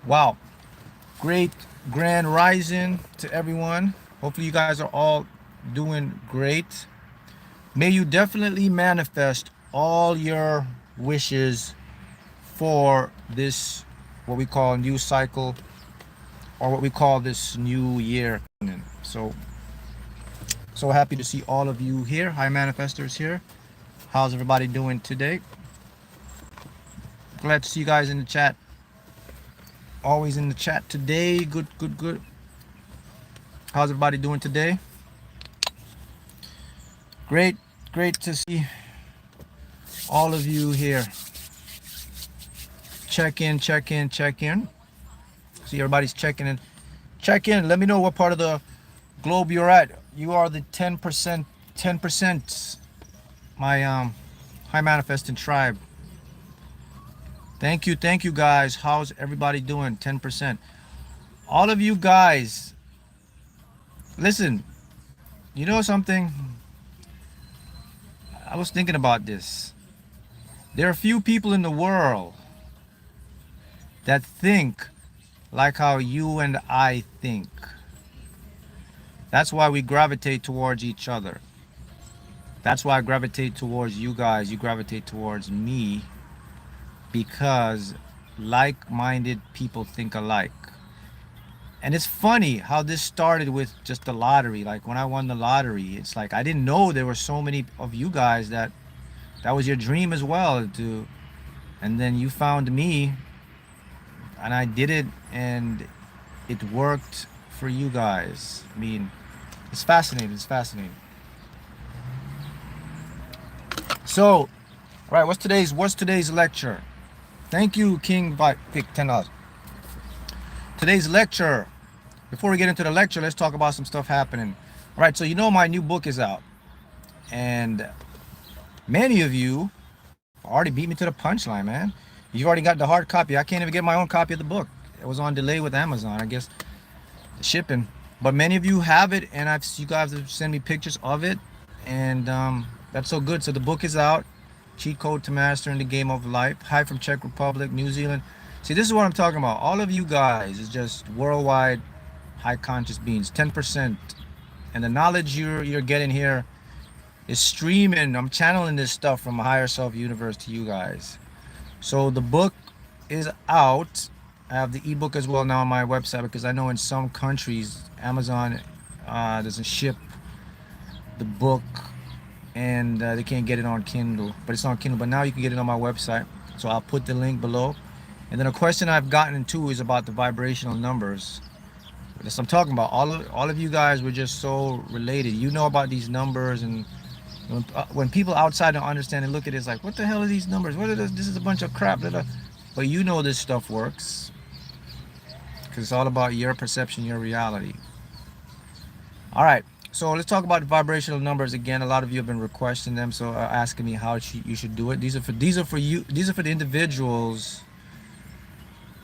Wow. Great grand rising to everyone. Hopefully, you guys are all doing great. May you definitely manifest all your wishes for this, what we call new cycle, or what we call this new year. So happy to see all of you here. Hi, manifestors here. How's everybody doing today? Glad to see you guys in the chat. Always in the chat today. Good, good, good. How's everybody doing today? Great, great to see all of you here. Check in, check in, check in. See everybody's checking in. Check in. Let me know what part of the globe you're at. You are the 10%, 10%. My high manifesting tribe. Thank you guys. How's everybody doing? 10%. All of you guys, listen, you know something? I was thinking about this. There are few people in the world that think like how you and I think. That's why we gravitate towards each other. That's why I gravitate towards you guys. You gravitate towards me because like-minded people think alike. And it's funny how this started with just the lottery. Like when I won the lottery, it's like I didn't know there were so many of you guys that was your dream as well to, and then you found me and I did it and it worked for you guys. I mean, it's fascinating. It's fascinating. So, all right, what's today's lecture? Thank you, King Pick $10. Today's lecture. Before we get into the lecture, let's talk about some stuff happening. All right, so you know my new book is out, and many of you already beat me to the punchline, man. You've already got the hard copy. I can't even get my own copy of the book. It was on delay with Amazon, I guess, the shipping. But many of you have it, and you guys have sent me pictures of it, and that's so good. So the book is out. Cheat Code to Mastering the Game of Life. Hi from Czech Republic, New Zealand. See, this is what I'm talking about. All of you guys is just worldwide high conscious beings. 10%, and the knowledge you're getting here is streaming. I'm channeling this stuff from a higher self universe to you guys. So the book is out. I have the ebook as well now on my website because I know in some countries Amazon doesn't ship the book, and they can't get it on Kindle, but it's on Kindle. But now you can get it on my website. So I'll put the link below. And then a question I've gotten into is about the vibrational numbers. That's what I'm talking about. All of you guys were just so related. You know about these numbers, and when people outside don't understand and look at it, it's like, what the hell are these numbers? What are this is a bunch of crap. But you know this stuff works because it's all about your perception, your reality. All right. So let's talk about the vibrational numbers again. A lot of you have been requesting them, so asking me how you should do it. These are for you. These are for the individuals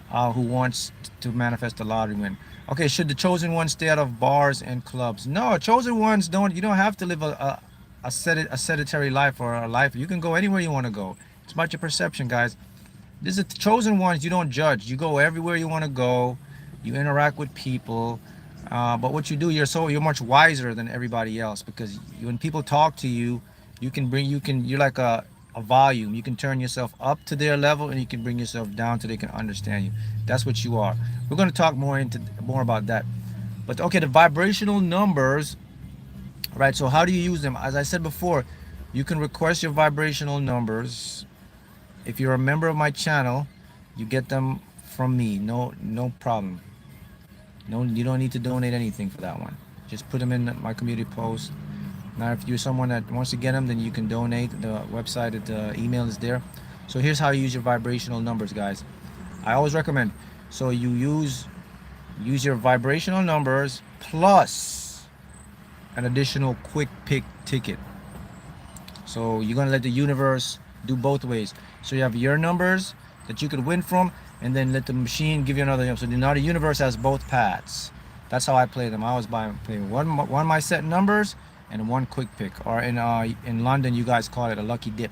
who wants to manifest the lottery win. Okay, should the chosen ones stay out of bars and clubs? No, chosen ones don't. You don't have to live a sedentary life or a life. You can go anywhere you want to go. It's about your perception, guys. This is the chosen ones. You don't judge. You go everywhere you want to go. You interact with people. But what you do, you're much wiser than everybody else because when people talk to you, you're like a volume. You can turn yourself up to their level and you can bring yourself down so they can understand you. That's what you are. We're going to talk more about that. But okay, the vibrational numbers, right? So how do you use them? As I said before, you can request your vibrational numbers. If you're a member of my channel, you get them from me. No problem. No, you don't need to donate anything for that one. Just put them in my community post. Now, if you're someone that wants to get them, then you can donate. The website, the email is there. So here's how you use your vibrational numbers, guys. I always recommend. So you use your vibrational numbers plus an additional quick pick ticket. So you're gonna let the universe do both ways. So you have your numbers that you could win from, and then let the machine give you another number. So now the universe has both paths. That's how I play them. I always play one of my set numbers and one quick pick. Or in London, you guys call it a lucky dip.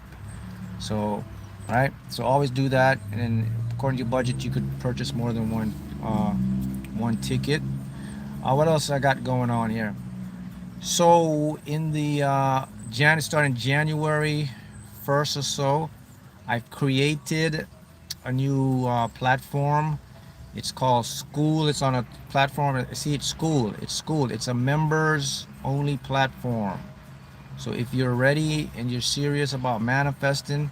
So, all right. So always do that, and then according to your budget, you could purchase more than one ticket. What else I got going on here? So in the starting January 1st or so, I've created a new platform. It's called School. It's on a platform. See, it's School. It's School. It's a members only platform. So if you're ready and you're serious about manifesting,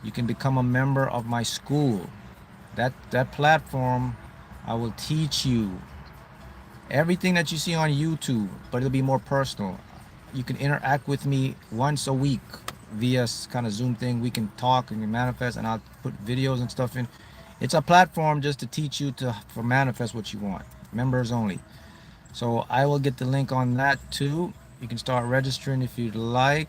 you can become a member of my school. That platform, I will teach you everything that you see on YouTube, but it'll be more personal. You can interact with me once a week via kind of Zoom thing. We can talk and manifest, and I'll put videos and stuff in. It's a platform just to teach you for manifest what you want. Members only. So I will get the link on that too. You can start registering if you'd like.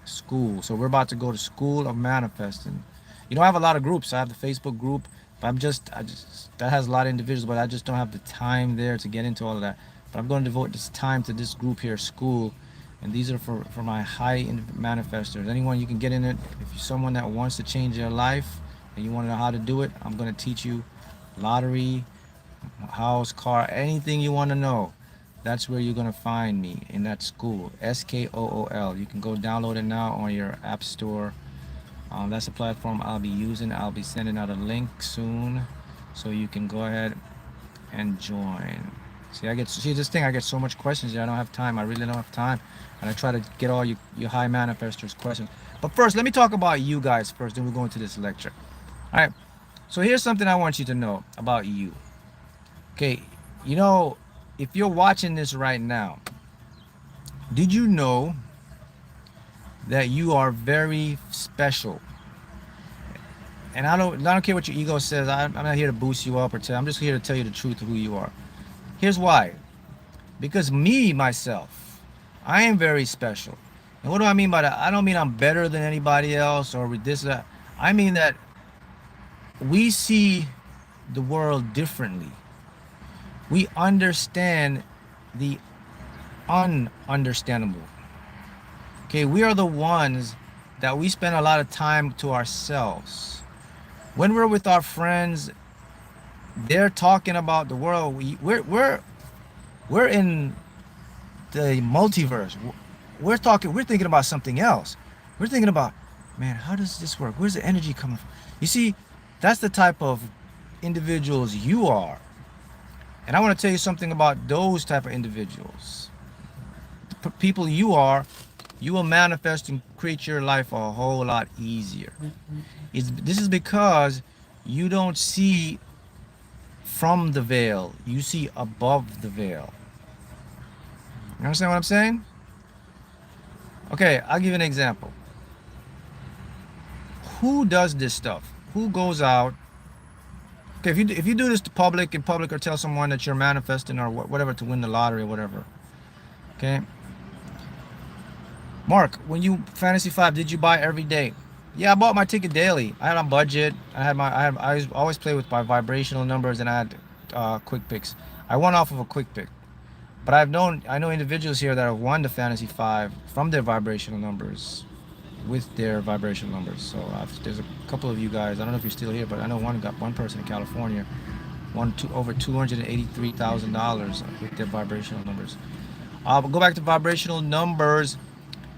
School. So we're about to go to School of Manifesting. You know, I have a lot of groups. I have the Facebook group, but that has a lot of individuals, but I just don't have the time there to get into all of that. But I'm going to devote this time to this group here, School, and these are for my high manifestors. Anyone, you can get in it. If you're someone that wants to change their life and you want to know how to do it, I'm going to teach you lottery, house, car, anything you want to know. That's where you're going to find me, in that School. SKOOL. You can go download it now on your app store. That's a platform I'll be using. I'll be sending out a link soon, so you can go ahead and join. See, this thing, I get so much questions here. I don't have time. I really don't have time, and I try to get all you high manifestors questions. But first, let me talk about you guys first. Then we'll go into this lecture. All right. So here's something I want you to know about you. Okay, you know, if you're watching this right now, did you know that you are very special? And I don't care what your ego says. I'm not here to boost you up or I'm just here to tell you the truth of who you are. Here's why. Because myself, I am very special. And what do I mean by that? I don't mean I'm better than anybody else or with this or that. I mean that we see the world differently. We understand the ununderstandable. Okay, we are the ones that we spend a lot of time to ourselves. When we're with our friends, they're talking about the world. We're in the multiverse. We're thinking about something else. We're thinking about, man, how does this work? Where's the energy coming from? You see, that's the type of individuals you are. And I want to tell you something about those type of individuals. The people you are, you will manifest and create your life a whole lot easier. This is because you don't see from the veil. You see above the veil. You understand what I'm saying? Okay, I'll give you an example. Who does this stuff? Who goes out? Okay, if you do this in public or tell someone that you're manifesting or whatever to win the lottery or whatever. Okay. Mark, when you Fantasy 5, did you buy every day? Yeah, I bought my ticket daily. I had a budget. I always play with my vibrational numbers, and I had quick picks. I won off of a quick pick. But I know individuals here that have won the Fantasy 5 from their vibrational numbers, with their vibrational numbers. So there's a couple of you guys. I don't know if you're still here, but I know one person in California won over $283,000 with their vibrational numbers. Go back to vibrational numbers.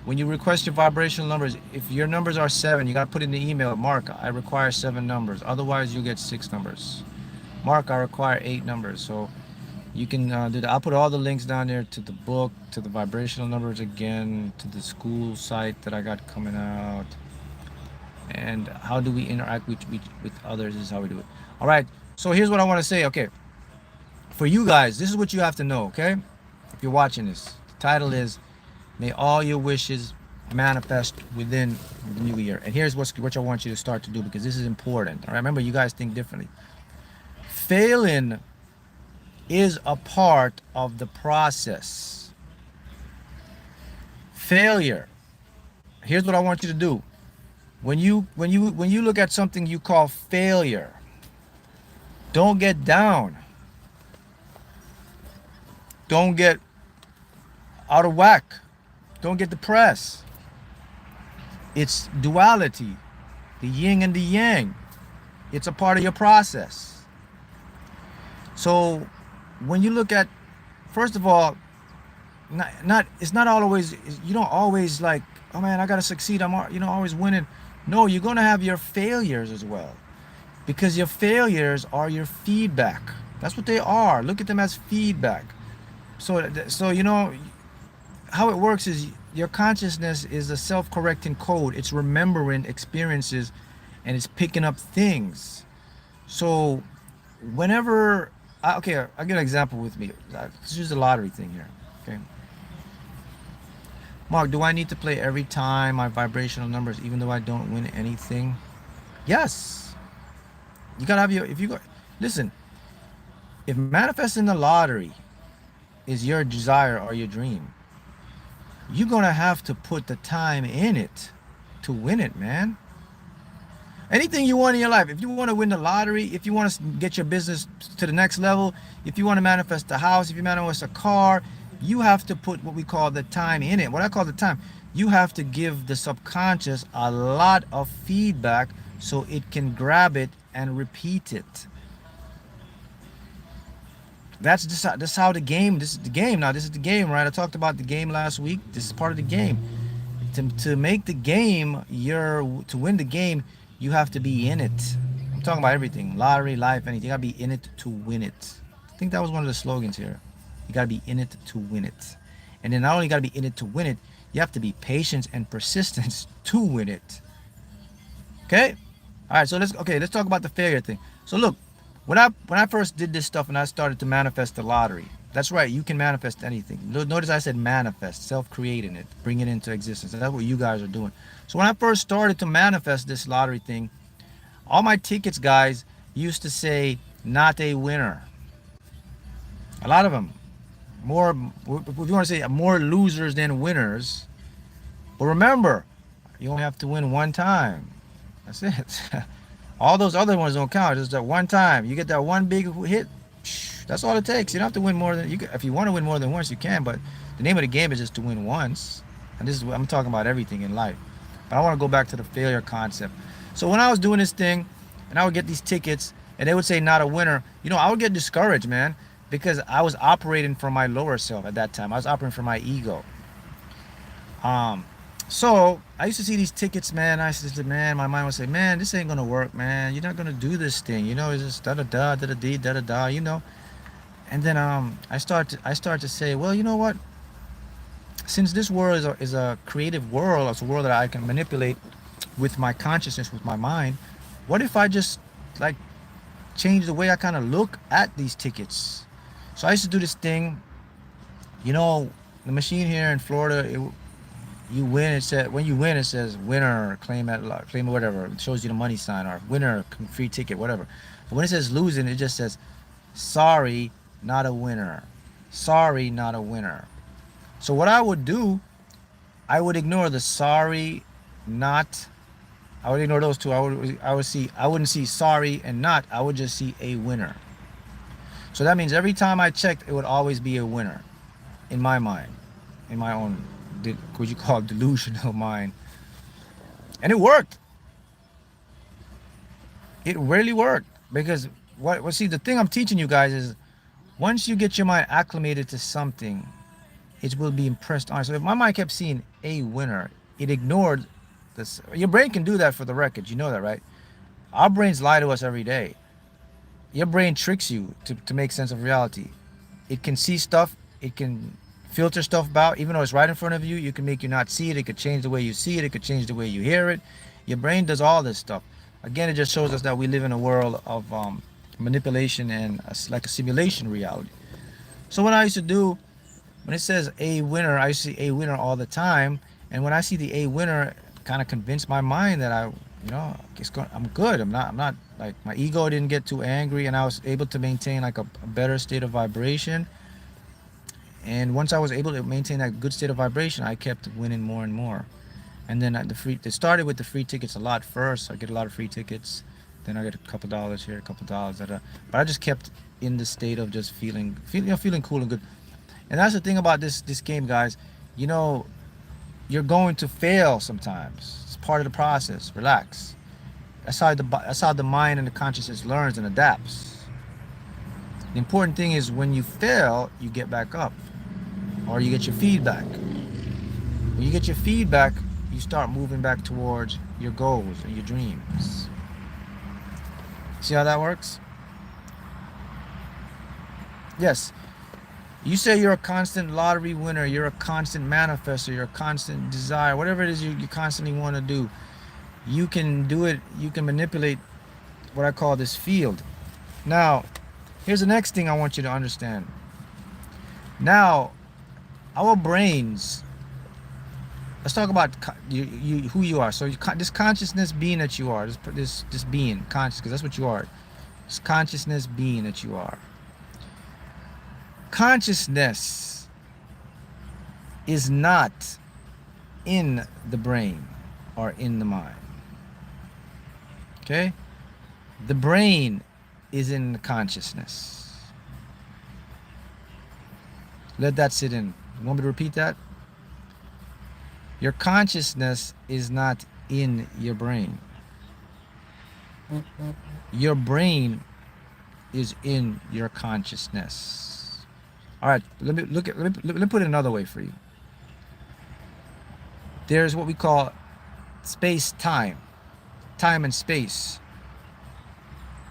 When you request your vibrational numbers, if your numbers are 7, you got to put in the email, Mark, I require 7 numbers. Otherwise, you get 6 numbers. Mark, I require 8 numbers. So you can do that. I'll put all the links down there to the book, to the vibrational numbers again, to the school site that I got coming out. And how do we interact with others is how we do it. All right. So here's what I want to say. Okay. For you guys, this is what you have to know, okay? If you're watching this, the title is, may all your wishes manifest within the new year. And here's what I want you to start to do, because this is important. All right, remember, you guys think differently. Failing is a part of the process. Failure. Here's what I want you to do. When you look at something you call failure, don't get down. Don't get out of whack. Don't get depressed. It's duality, the yin and the yang. It's a part of your process. So when you look at, first of all, not it's not always, you don't always like, oh man, I gotta succeed, always winning. No, you're gonna have your failures as well, because your failures are your feedback. That's what they are. Look at them as feedback. So how it works is your consciousness is a self-correcting code. It's remembering experiences and it's picking up things. So whenever okay, I'll give an example with me. Let's use the lottery thing here. Okay. Mark, do I need to play every time my vibrational numbers even though I don't win anything? Yes. You gotta have your, if you go, listen, if manifesting the lottery is your desire or your dream, you're gonna have to put the time in it to win it, man. Anything you want in your life, if you want to win the lottery, if you want to get your business to the next level, if you want to manifest a house, if you manifest a car, you have to put what we call the time in it. What I call the time, you have to give the subconscious a lot of feedback so it can grab it and repeat it. That's how the game, this is the game now, this is the game, right? I talked about the game last week. This is part of the game. To make the game, to win the game, you have to be in it. I'm talking about everything, lottery, life, anything. You gotta be in it to win it. I think that was one of the slogans here. You gotta be in it to win it. And then not only gotta be in it to win it, you have to be patient and persistence to win it. Okay? All right, so let's talk about the failure thing. So look, when I first did this stuff and I started to manifest the lottery, that's right, you can manifest anything. Notice I said manifest, self-creating it, bring it into existence. And that's what you guys are doing. So when I first started to manifest this lottery thing, all my tickets, guys, used to say not a winner. A lot of them, more, if you want to say more losers than winners. But remember, you only have to win one time. That's it. All those other ones don't count. Just that one time. You get that one big hit. That's all it takes. You don't have to win more than you. If you want to win more than once, you can. But the name of the game is just to win once. And this is what I'm talking about, everything in life. But I want to go back to the failure concept. So when I was doing this thing, and I would get these tickets, and they would say not a winner, I would get discouraged, man, because I was operating from my lower self at that time. I was operating from my ego. So I used to see these tickets, man. I used to say, man, my mind would say, man, this ain't gonna work, man. You're not gonna do this thing, it's just da da da da da da da da. And then I start to say, well, you know what? Since this world is a creative world, it's a world that I can manipulate with my consciousness, with my mind. What if I just like change the way I kind of look at these tickets? So I used to do this thing. The machine here in Florida, you win. It said when you win, it says winner, claim whatever. It shows you the money sign, or winner, free ticket, whatever. But when it says losing, it just says sorry, not a winner. Sorry, not a winner. So what I would do, I would ignore the sorry, not. I would ignore those two. I wouldn't see sorry and not. I would just see a winner. So that means every time I checked, it would always be a winner in my mind, in my own, what you call delusional mind. And it worked. It really worked, because see, the thing I'm teaching you guys is, once you get your mind acclimated to something, it will be impressed on. So if my mind kept seeing a winner, it ignored this. Your brain can do that, for the record. You know that, right? Our brains lie to us every day. Your brain tricks you to make sense of reality. It can see stuff. It can filter stuff out, even though it's right in front of you. You can make you not see it. It could change the way you see it. It could change the way you hear it. Your brain does all this stuff. Again, it just shows us that we live in a world of manipulation and like a simulation reality. So what I used to do, when it says a winner, I used to see a winner all the time. And when I see the a winner, kind of convince my mind that I'm good. I'm not like, my ego didn't get too angry, and I was able to maintain like a better state of vibration. And once I was able to maintain that good state of vibration, I kept winning more and more. And then they started with the free tickets a lot first. I get a lot of free tickets. Then I get a couple dollars here, a couple dollars. But I just kept in the state of just feeling cool and good. And that's the thing about this game, guys. You're going to fail sometimes. It's part of the process. Relax. That's how the mind and the consciousness learns and adapts. The important thing is when you fail, you get back up, or you get your feedback. When you get your feedback, you start moving back towards your goals and your dreams. See how that works? Yes. You say you're a constant lottery winner, you're a constant manifester, you're a constant desire, whatever it is you constantly want to do. You can do it, you can manipulate what I call this field. Now, here's the next thing I want you to understand. Now, our brains, let's talk about who you are. So this consciousness being that you are, this being, conscious, because that's what you are. This consciousness being that you are. Consciousness is not in the brain or in the mind. Okay? The brain is in the consciousness. Let that sit in. You want me to repeat that? Your consciousness is not in your brain. Your brain is in your consciousness. All right, let me put it another way for you. There's what we call space-time, time and space.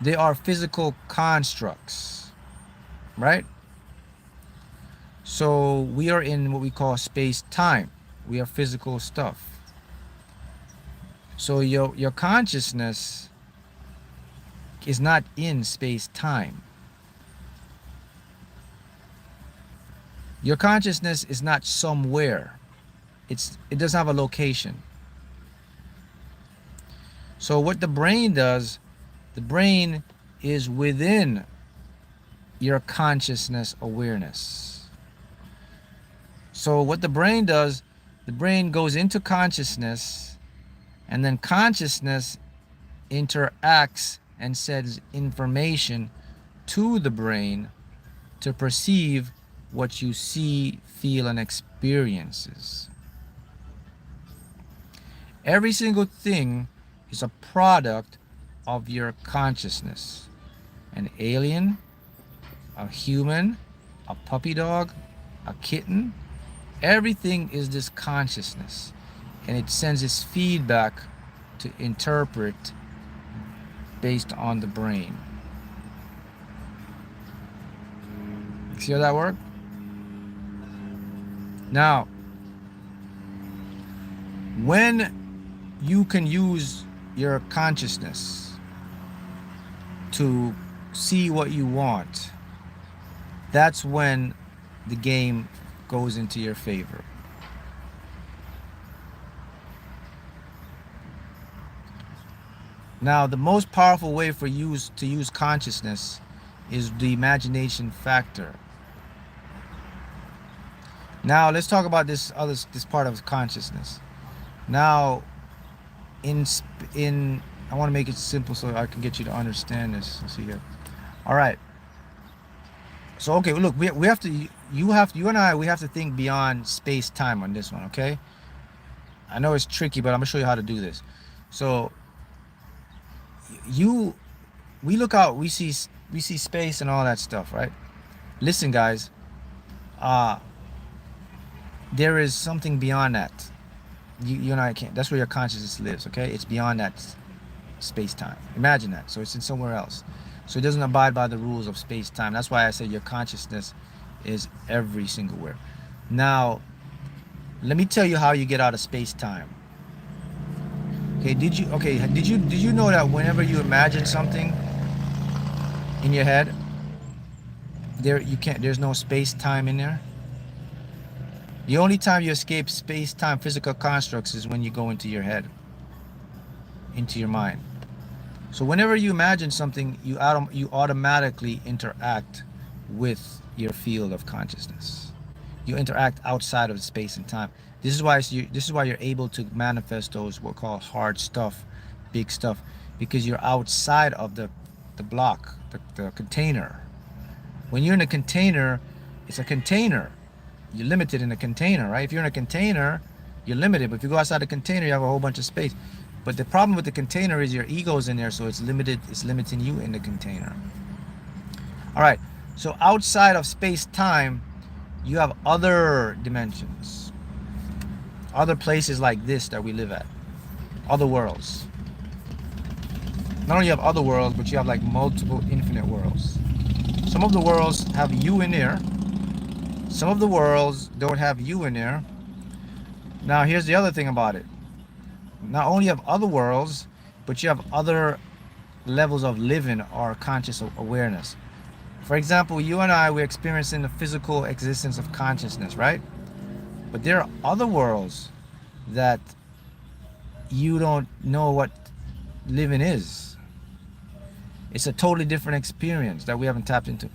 They are physical constructs, right? So we are in what we call space-time. We are physical stuff. So your consciousness is not in space-time. Your consciousness is not somewhere. It doesn't have a location. So what the brain does, the brain is within your consciousness awareness. So what the brain does, the brain goes into consciousness, and then consciousness interacts and sends information to the brain to perceive what you see, feel, and experiences. Every single thing is a product of your consciousness. An alien, a human, a puppy dog, a kitten, everything is this consciousness, and it sends its feedback to interpret based on the brain. See how that works? Now, when you can use your consciousness to see what you want, that's when the game goes into your favor. Now, the most powerful way for you to use consciousness is the imagination factor. Now let's talk about this part of consciousness. Now, I want to make it simple so I can get you to understand this. Let's see here. All right. So okay, look, we have to. You and I, we have to think beyond space-time on this one. Okay. I know it's tricky, but I'm gonna show you how to do this. So we look out, we see space and all that stuff, right? Listen, guys. There is something beyond that. You and I can't. That's where your consciousness lives. Okay, it's beyond that space-time. Imagine that. So it's in somewhere else. So it doesn't abide by the rules of space-time. That's why I say your consciousness is every single where. Now, let me tell you how you get out of space-time. Okay, did you know that whenever you imagine something in your head, there's no space-time in there? The only time you escape space-time physical constructs is when you go into your head, into your mind. So whenever you imagine something, you automatically interact with your field of consciousness. You interact outside of space and time. This is why you're able to manifest those what we call hard stuff, big stuff, because you're outside of the block, the container. When you're in a container, it's a container. You're limited in a container, right? If you're in a container, you're limited. But if you go outside the container, you have a whole bunch of space. But the problem with the container is your ego's in there, so it's limited. It's limiting you in the container. All right. So outside of space-time, you have other dimensions, other places like this that we live at, other worlds. Not only you have other worlds, but you have like multiple infinite worlds. Some of the worlds have you in there. Some of the worlds don't have you in there. Now here's the other thing about it. Not only have other worlds, but you have other levels of living or conscious awareness. For example, you and I, we're experiencing the physical existence of consciousness, right? But there are other worlds that you don't know what living is. It's a totally different experience that we haven't tapped into.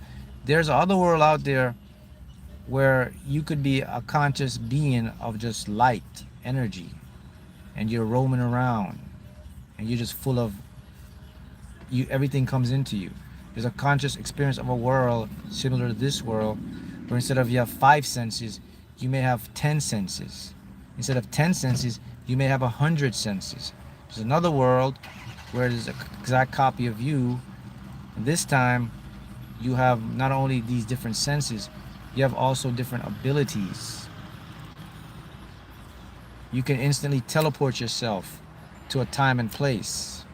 There's another world out there where you could be a conscious being of just light, energy, and you're roaming around and you're just full of you, everything comes into you. There's a conscious experience of a world similar to this world, where instead of you have 5 senses, you may have 10 senses. Instead of 10 senses, you may have 100 senses. There's another world where there's an exact copy of you, and this time you have not only these different senses, you have also different abilities. You can instantly teleport yourself to a time and place.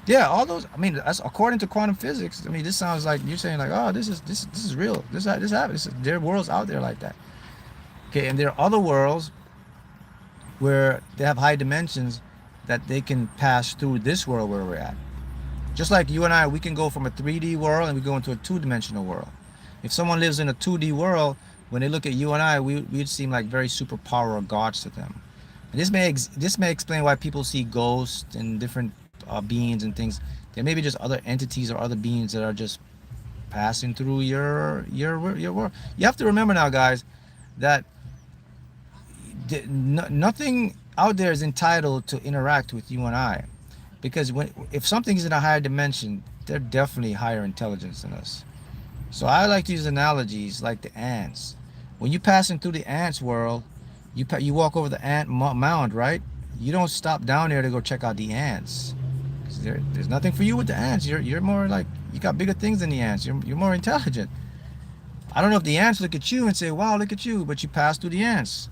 Yeah, all those. I mean, that's according to quantum physics. I mean, this sounds like you're saying like, oh, this is real. This happens. There are worlds out there like that. Okay, and there are other worlds where they have high dimensions that they can pass through this world where we're at. Just like you and I, we can go from a 3D world and we go into a 2-dimensional world. If someone lives in a 2D world, when they look at you and I, we'd seem like very superpower or gods to them. And this may explain why people see ghosts and different beings and things. There may be just other entities or other beings that are just passing through your world. You have to remember now, guys, that nothing out there is entitled to interact with you and I, because if something's in a higher dimension, they're definitely higher intelligence than us. So I like to use analogies like the ants. When you're passing through the ants world, you walk over the ant mound, right? You don't stop down there to go check out the ants. There's nothing for you with the ants. You're more like, you got bigger things than the ants. You're more intelligent. I don't know if the ants look at you and say, wow, look at you, but you pass through the ants.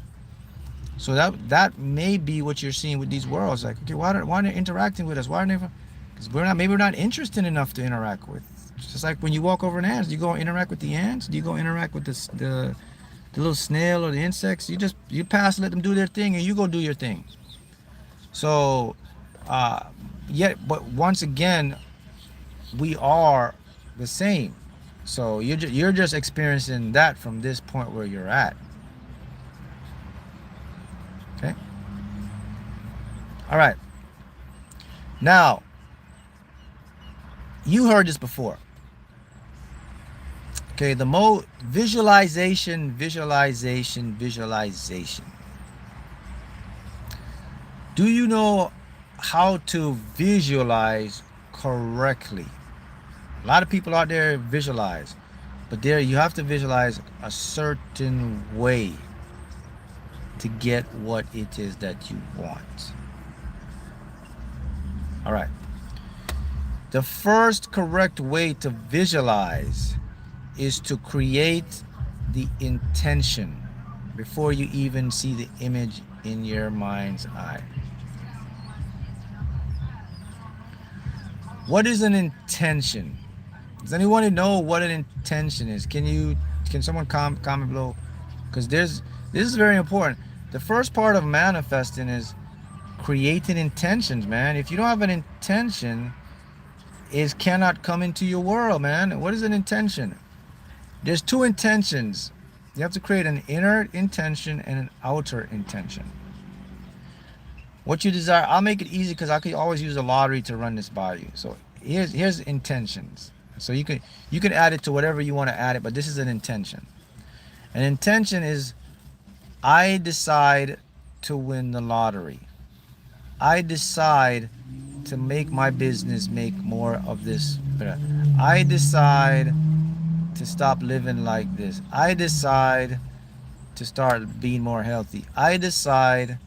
So that may be what you're seeing with these worlds. Like, okay, why aren't they interacting with us? Why aren't they? Because maybe we're not interested enough to interact with. Just like when you walk over an ant, do you go interact with the ants? Do you go interact with the little snail or the insects? You pass, let them do their thing, and you go do your thing. So, but once again, we are the same. So you're just experiencing that from this point where you're at. Okay. All right. Now, you heard this before. Okay, the visualization. Do you know how to visualize correctly? A lot of people out there visualize, but you have to visualize a certain way to get what it is that you want. All right. The first correct way to visualize is to create the intention before you even see the image in your mind's eye. What is an intention? Does anyone know what an intention is? Can someone comment below? Because this is very important. The first part of manifesting is creating intentions, man. If you don't have an intention, it cannot come into your world, man. What is an intention? There's 2 intentions. You have to create an inner intention and an outer intention. What you desire, I'll make it easy because I could always use a lottery to run this by you. So here's intentions. So you can add it to whatever you want to add it, but this is an intention. An intention is, I decide to win the lottery. I decide to make my business make more of this. I decide to stop living like this. I decide to start being more healthy. I decide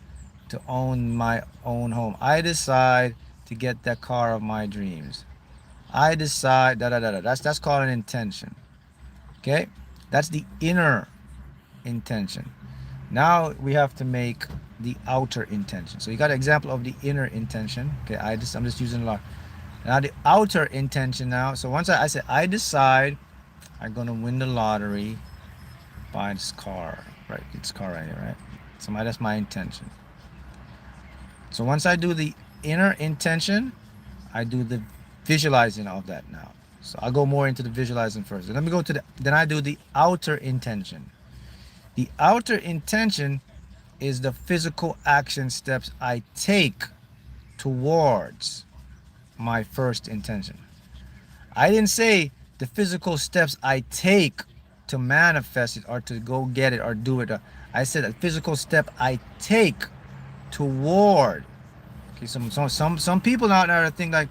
to own my own home. I decide to get the car of my dreams. I decide da da da da. That's called an intention. Okay? That's the inner intention. Now we have to make the outer intention. So you got an example of the inner intention. Okay, I'm just using a lot. Now the outer intention now. So once I say I decide I'm gonna win the lottery, buy this car. Right, it's car right here, right? So that's my intention. So once I do the inner intention, I do the visualizing of that now. So I'll go more into the visualizing first. Let me go to then I do the outer intention. The outer intention is the physical action steps I take towards my first intention. I didn't say the physical steps I take to manifest it or to go get it or do it. I said a physical step I take toward. Okay, some people out there think like,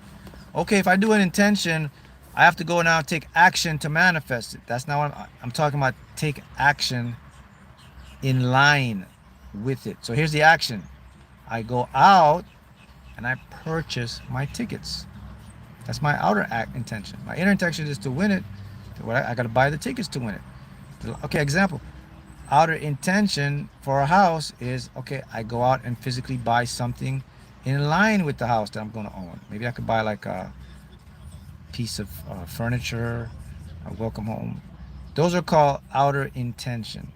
okay, if I do an intention, I have to go now and take action to manifest it. That's not what I'm talking about. Take action in line with it. So here's the action. I go out and I purchase my tickets. That's my outer intention. My inner intention is to win it. I got to buy the tickets to win it. Okay, example. Outer intention for a house is, okay, I go out and physically buy something in line with the house that I'm going to own. Maybe I could buy like a piece of furniture, a welcome home. Those are called outer intention.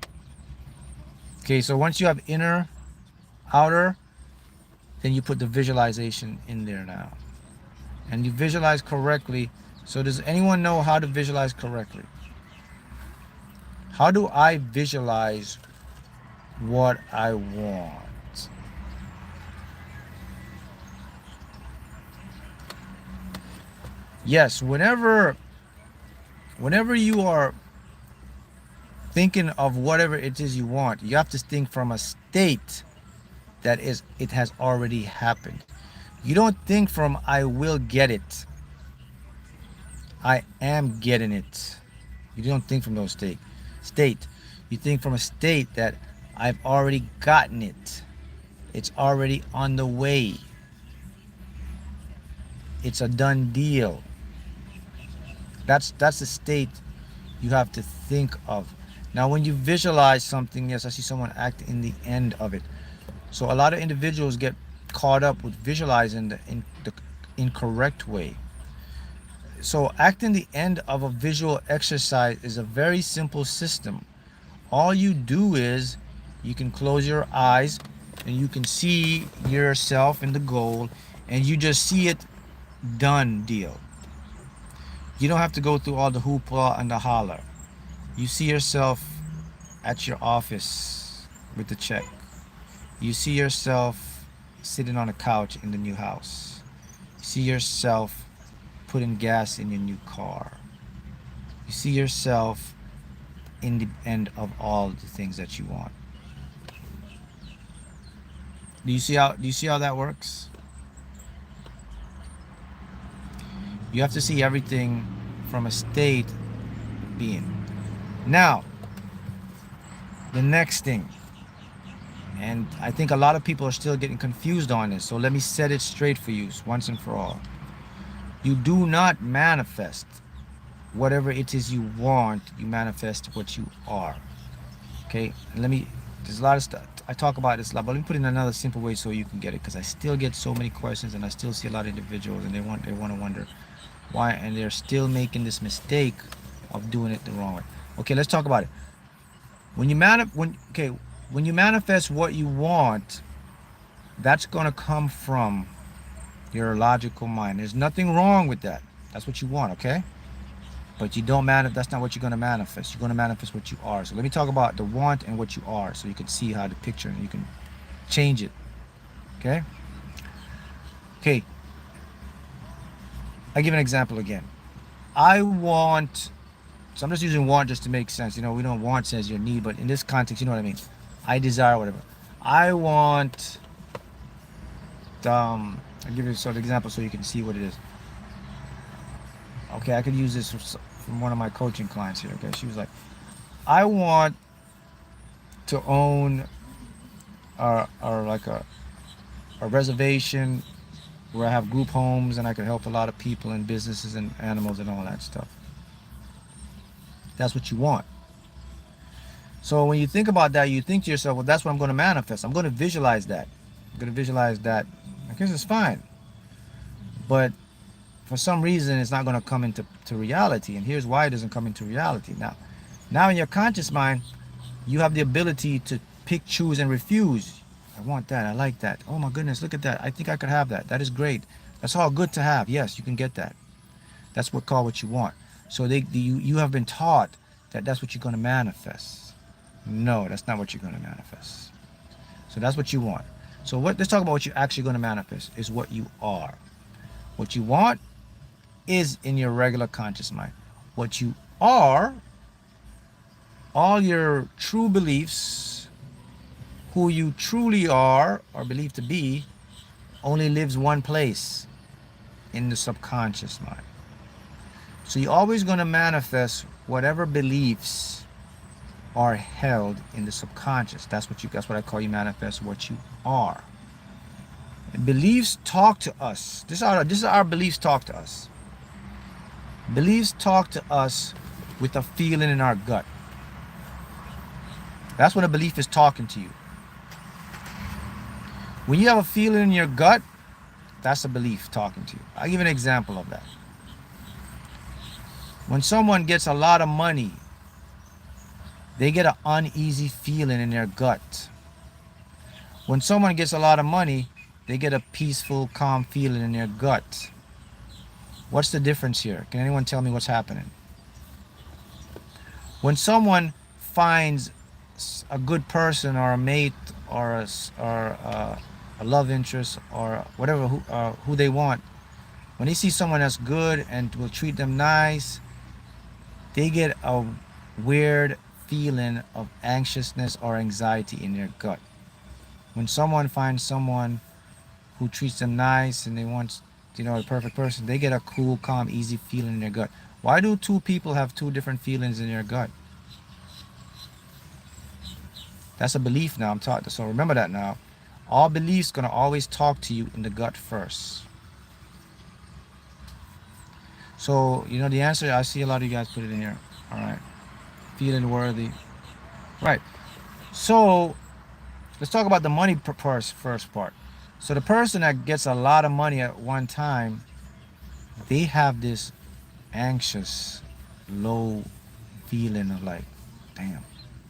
Okay, so once you have inner, outer, then you put the visualization in there now. And you visualize correctly. So does anyone know how to visualize correctly? How do I visualize what I want? Yes, whenever you are thinking of whatever it is you want, you have to think from a state that is, it has already happened. You don't think from I will get it. I am getting it. You don't think from those state. You think from a state that I've already gotten it. It's already on the way. It's a done deal. That's the state you have to think of. Now when you visualize something, yes, I see someone act in the end of it. So a lot of individuals get caught up with visualizing the incorrect way. So acting the end of a visual exercise is a very simple system. All you do is you can close your eyes and you can see yourself in the goal and you just see it done deal. You don't have to go through all the hoopla and the holler. You see yourself at your office with the check. You see yourself sitting on a couch in the new house. You see yourself putting gas in your new car. You see yourself in the end of all the things that you want. Do you see how that works? You have to see everything from a state being. Now, the next thing, and I think a lot of people are still getting confused on this, so let me set it straight for you once and for all. You do not manifest whatever it is you want, you manifest what you are. Okay, and there's a lot of stuff I talk about this a lot, but let me put it in another simple way so you can get it, because I still get so many questions and I still see a lot of individuals and they want to wonder why, and they're still making this mistake of doing it the wrong way. Okay, let's talk about it. When you manifest what you want, that's going to come from your logical mind. There's nothing wrong with that. That's what you want, okay? But you don't that's not what you're going to manifest. You're going to manifest what you are. So let me talk about the want and what you are so you can see how the picture and you can change it. Okay? Okay. I give an example again. I want, so I'm just using want just to make sense. You know, we don't want says your need, but in this context, you know what I mean. I desire whatever. I want, I'll give you a sort of example so you can see what it is. Okay, I could use this from one of my coaching clients here. Okay, she was like, I want to own or like a reservation where I have group homes and I can help a lot of people and businesses and animals and all that stuff. That's what you want. So when you think about that, you think to yourself, well, that's what I'm going to manifest. I'm going to visualize that. I'm going to visualize that. I guess it's fine. But for some reason, it's not going to come into reality. And here's why it doesn't come into reality. Now in your conscious mind, you have the ability to pick, choose, and refuse. I want that. I like that. Oh my goodness, look at that. I think I could have that. That is great. That's all good to have. Yes, you can get that. That's what you want. So you have been taught that that's what you're going to manifest. No, that's not what you're going to manifest. So that's what you want. So let's talk about what you're actually going to manifest is what you are. What you want is in your regular conscious mind. What you are, all your true beliefs, who you truly are or believe to be, only lives one place, in the subconscious mind. So you're always going to manifest whatever beliefs are held in the subconscious. That's what I call you manifest what you are. And beliefs talk to us. This is our beliefs talk to us. Beliefs talk to us with a feeling in our gut. That's when a belief is talking to you. When you have a feeling in your gut, that's a belief talking to you. I'll give you an example of that. When someone gets a lot of money, they get an uneasy feeling in their gut. When someone gets a lot of money, they get a peaceful, calm feeling in their gut. What's the difference here? Can anyone tell me what's happening? When someone finds a good person or a mate or a love interest or whatever who they want, when they see someone that's good and will treat them nice, they get a weird feeling of anxiousness or anxiety in their gut. When someone finds someone who treats them nice and they want, a perfect person, they get a cool, calm, easy feeling in their gut. Why do two people have two different feelings in their gut? That's a belief now I'm taught. So remember that now. All beliefs gonna always talk to you in the gut first. So the answer, I see a lot of you guys put it in here. All right. Feeling worthy. Right. So let's talk about the money first part. So the person that gets a lot of money at one time, they have this anxious, low feeling of like, damn.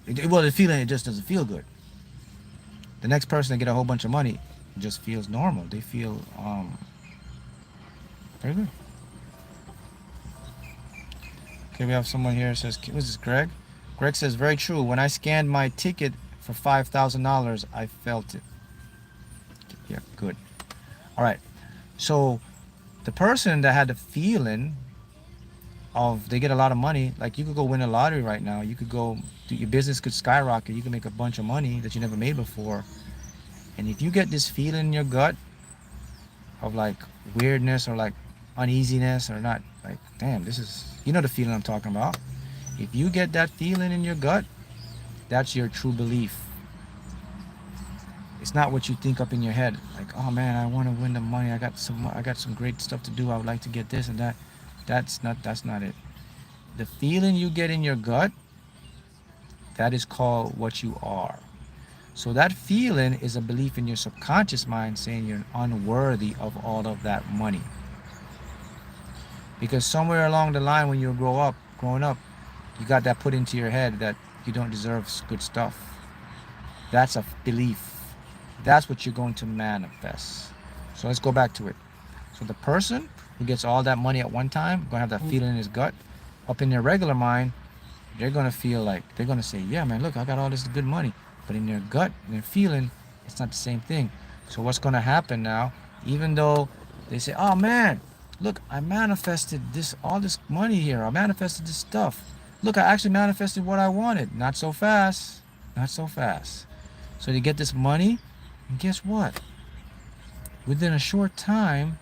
The feeling, it just doesn't feel good. The next person that get a whole bunch of money just feels normal. They feel very good. Okay, we have someone here that says, what's this, Greg? Greg says, very true. When I scanned my ticket for $5,000, I felt it. Yeah, good. All right. So the person that had the feeling of they get a lot of money, like you could go win a lottery right now. You could go, your business could skyrocket. You can make a bunch of money that you never made before. And if you get this feeling in your gut of like weirdness or like uneasiness or not, like, damn, this is, the feeling I'm talking about. If you get that feeling in your gut, that's your true belief. It's not what you think up in your head. Like, oh man, I want to win the money. I got some great stuff to do. I would like to get this and that. That's not it. The feeling you get in your gut, that is called what you are. So that feeling is a belief in your subconscious mind saying you're unworthy of all of that money. Because somewhere along the line when you growing up, you got that put into your head that you don't deserve good stuff. That's a belief. That's what you're going to manifest. So let's go back to it. So the person who gets all that money at one time, going to have that feeling in his gut. Up in their regular mind, they're going to feel like, they're going to say, yeah, man, look, I got all this good money. But in their gut, in their feeling, it's not the same thing. So what's going to happen now, even though they say, oh man, look, I manifested all this money here. I manifested this stuff. Look, I actually manifested what I wanted. Not so fast. Not so fast. So they get this money, and guess what? Within a short time,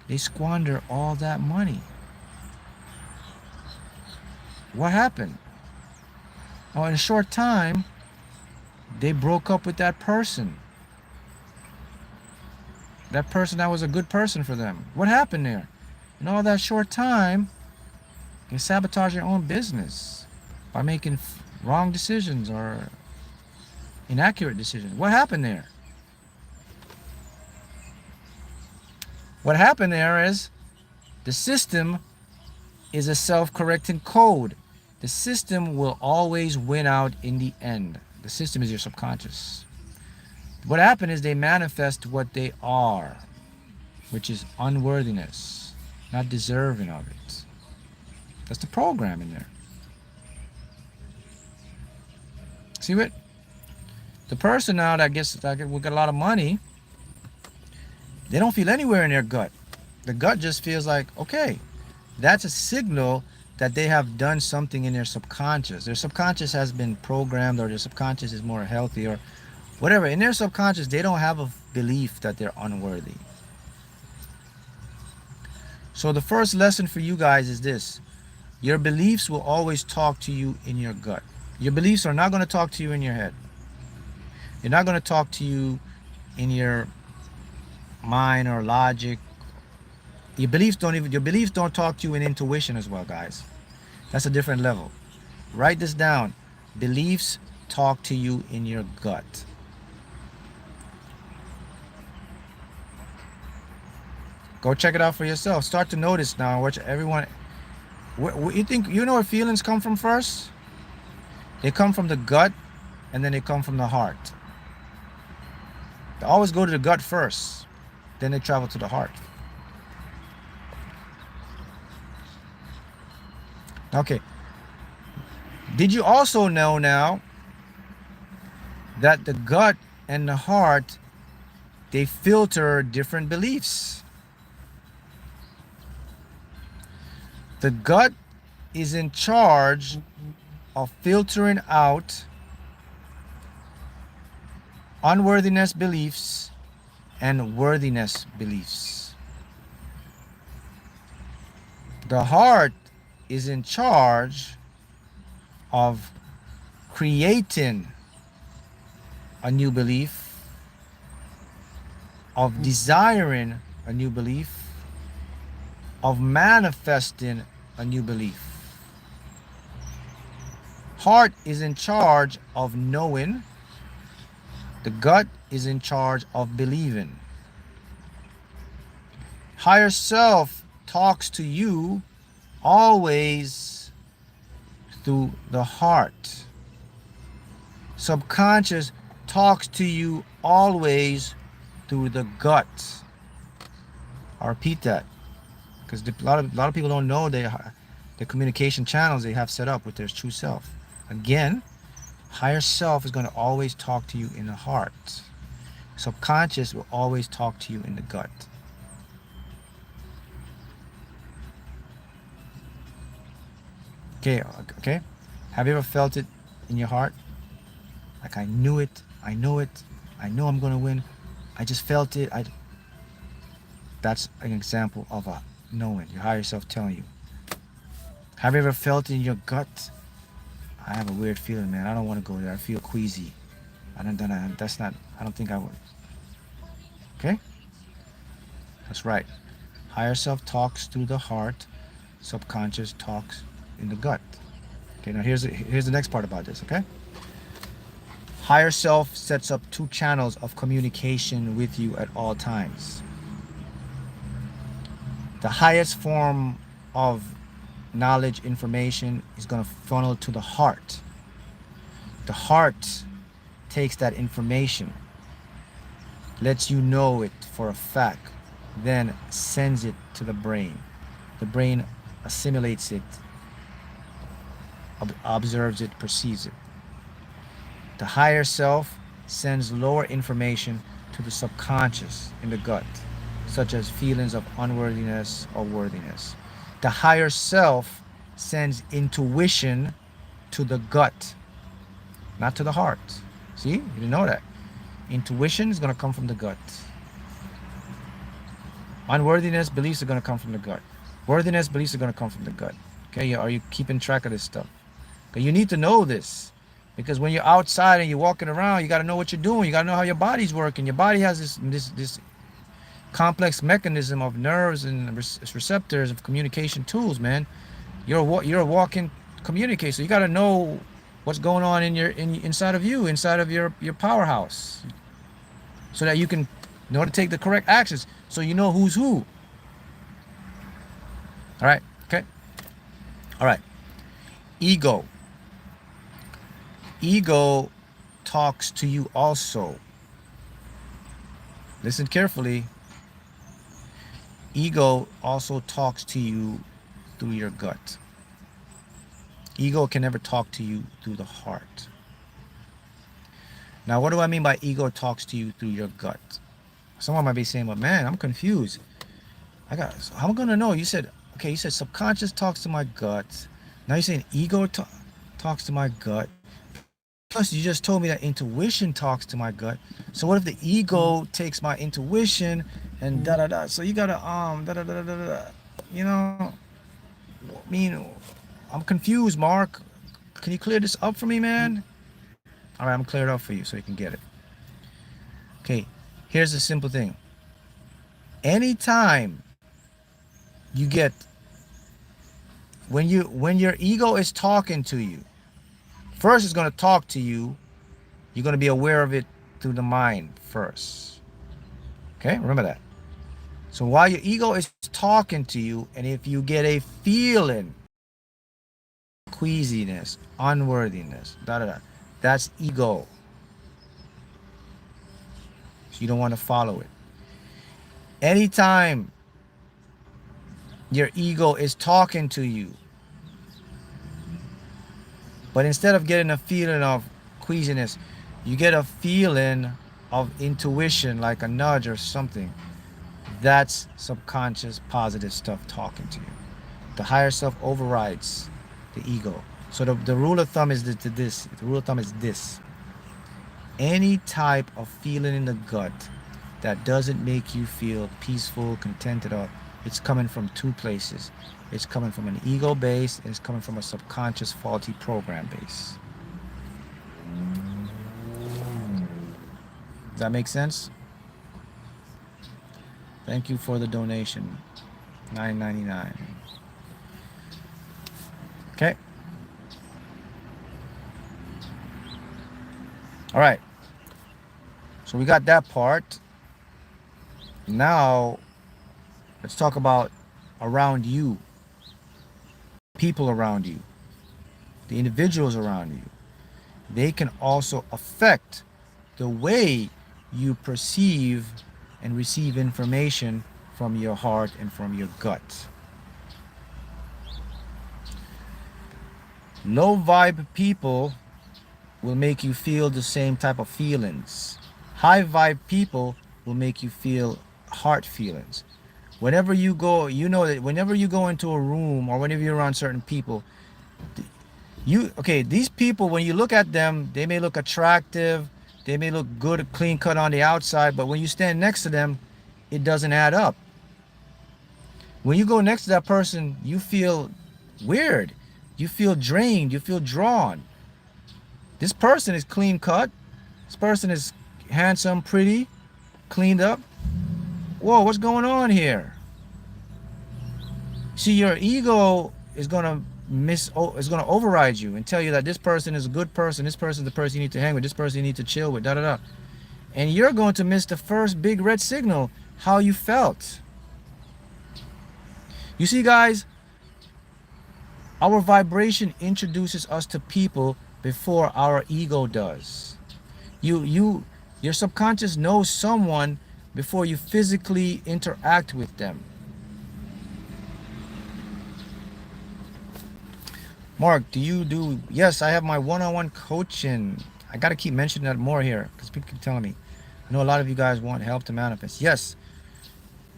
they squander all that money. What happened? Oh, in a short time, they broke up with that person. that person that was a good person for them. What happened there? In all that short time, you sabotage your own business by making wrong decisions or inaccurate decisions. What happened there? What happened there is the system is a self-correcting code. The system will always win out in the end. The system is your subconscious. What happened is they manifest what they are, which is unworthiness, not deserving of it. That's the program in there. See what? The person now that we got a lot of money, they don't feel anywhere in their gut. The gut just feels like, okay, that's a signal that they have done something in their subconscious. Their subconscious has been programmed, or their subconscious is more healthy, or whatever. In their subconscious, they don't have a belief that they're unworthy. So the first lesson for you guys is this. Your beliefs will always talk to you in your gut. Your beliefs are not going to talk to you in your head. They're not going to talk to you in your mind or logic. Your beliefs don't talk to you in intuition as well, guys. That's a different level. Write this down. Beliefs talk to you in your gut. Go check it out for yourself. Start to notice now what everyone. You think you know where feelings come from first? They come from the gut, and then they come from the heart. They always go to the gut first, then they travel to the heart. Okay. Did you also know now that the gut and the heart, they filter different beliefs? The gut is in charge of filtering out unworthiness beliefs and worthiness beliefs. The heart is in charge of creating a new belief, of desiring a new belief, of manifesting a new belief. Heart is in charge of knowing. The gut is in charge of believing. Higher self talks to you always through the heart. Subconscious talks to you always through the gut. I'll repeat that, because a lot of people don't know the communication channels they have set up with their true self. Again, higher self is going to always talk to you in the heart. Subconscious will always talk to you in the gut. Okay. Have you ever felt it in your heart? Like, I knew it, I know it, I know I'm going to win. I just felt it. That's an example of a knowing, your higher self telling you. Have you ever felt it in your gut? I have a weird feeling, man. I don't want to go there. I feel queasy. I don't think I would. Okay? That's right. Higher self talks through the heart. Subconscious talks in the gut. Okay, now here's the next part about this, okay? Higher self sets up 2 channels of communication with you at all times. The highest form of knowledge, information is going to funnel to the heart. The heart takes that information, lets you know it for a fact, then sends it to the brain. The brain assimilates it, observes it, perceives it. The higher self sends lower information to the subconscious in the gut, such as feelings of unworthiness or worthiness. The higher self sends intuition to the gut, not to the heart. See, you didn't know that. Intuition is going to come from the gut. Unworthiness beliefs are going to come from the gut. Worthiness beliefs are going to come from the gut. Okay, are you keeping track of this stuff? Okay, you need to know this, because when you're outside and you're walking around, you got to know what you're doing. You got to know how your body's working. Your body has this complex mechanism of nerves and receptors of communication tools, man. You're a walking communicator. So you got to know what's going on inside of you, inside of your powerhouse, so that you can know to take the correct actions. So you know who's who. All right. Okay. All right. Ego. Ego talks to you also. Listen carefully. Ego also talks to you through your gut. Ego can never talk to you through the heart. Now, what do I mean by ego talks to you through your gut? Someone might be saying, "But man, I'm confused. How am I gonna know?" You said, okay, you said subconscious talks to my gut. Now you're saying ego talks to my gut. Plus, you just told me that intuition talks to my gut. So what if the ego takes my intuition and da da da? So you gotta da da da da da da. You know, I mean, I'm confused, Mark. Can you clear this up for me, man? All right, I'm gonna clear it up for you so you can get it. Okay, here's the simple thing. Anytime you get when your ego is talking to you, first it's gonna talk to you. You're gonna be aware of it through the mind first. Okay, remember that. So while your ego is talking to you, and if you get a feeling, queasiness, unworthiness, da da da, that's ego. So you don't want to follow it. Anytime your ego is talking to you, but instead of getting a feeling of queasiness, you get a feeling of intuition, like a nudge or something. That's subconscious positive stuff talking to you. The higher self overrides the ego. So the rule of thumb is this. The rule of thumb is this. Any type of feeling in the gut that doesn't make you feel peaceful, contented, or it's coming from two places. It's coming from an ego base, and it's coming from a subconscious faulty program base. Does that make sense? Thank you for the donation. $9.99. Okay. All right. So we got that part. Now, let's talk about around you, people around you, the individuals around you. They can also affect the way you perceive and receive information from your heart and from your gut. Low vibe people will make you feel the same type of feelings. High vibe people will make you feel heart feelings. Whenever you go, you know that whenever you go into a room or whenever you're around certain people, these people, when you look at them, they may look attractive, they may look good, clean cut on the outside, but when you stand next to them, it doesn't add up. When you go next to that person, you feel weird, you feel drained, you feel drawn. This person is clean cut, this person is handsome, pretty, cleaned up. Whoa, what's going on here? See, your ego is gonna override you and tell you that this person is a good person, this person is the person you need to hang with, this person you need to chill with, da da da. And you're going to miss the first big red signal, how you felt. You see, guys, our vibration introduces us to people before our ego does. Your subconscious knows someone before you physically interact with them. Mark, yes, I have my one-on-one coaching. I got to keep mentioning that more here because people keep telling me. I know a lot of you guys want help to manifest. Yes,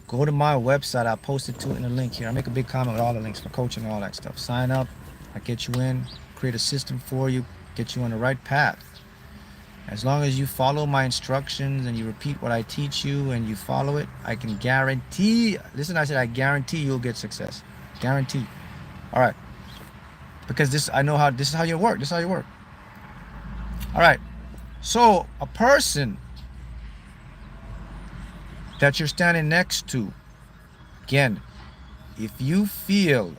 go to my website. I'll post it to it in the link here. I make a big comment with all the links for coaching and all that stuff. Sign up. I get you in, create a system for you, get you on the right path. As long as you follow my instructions and you repeat what I teach you and you follow it, I can guarantee, listen, I said I guarantee you'll get success. Guarantee. All right. Because this is how you work. This is how you work. All right. So a person that you're standing next to. Again, if you feel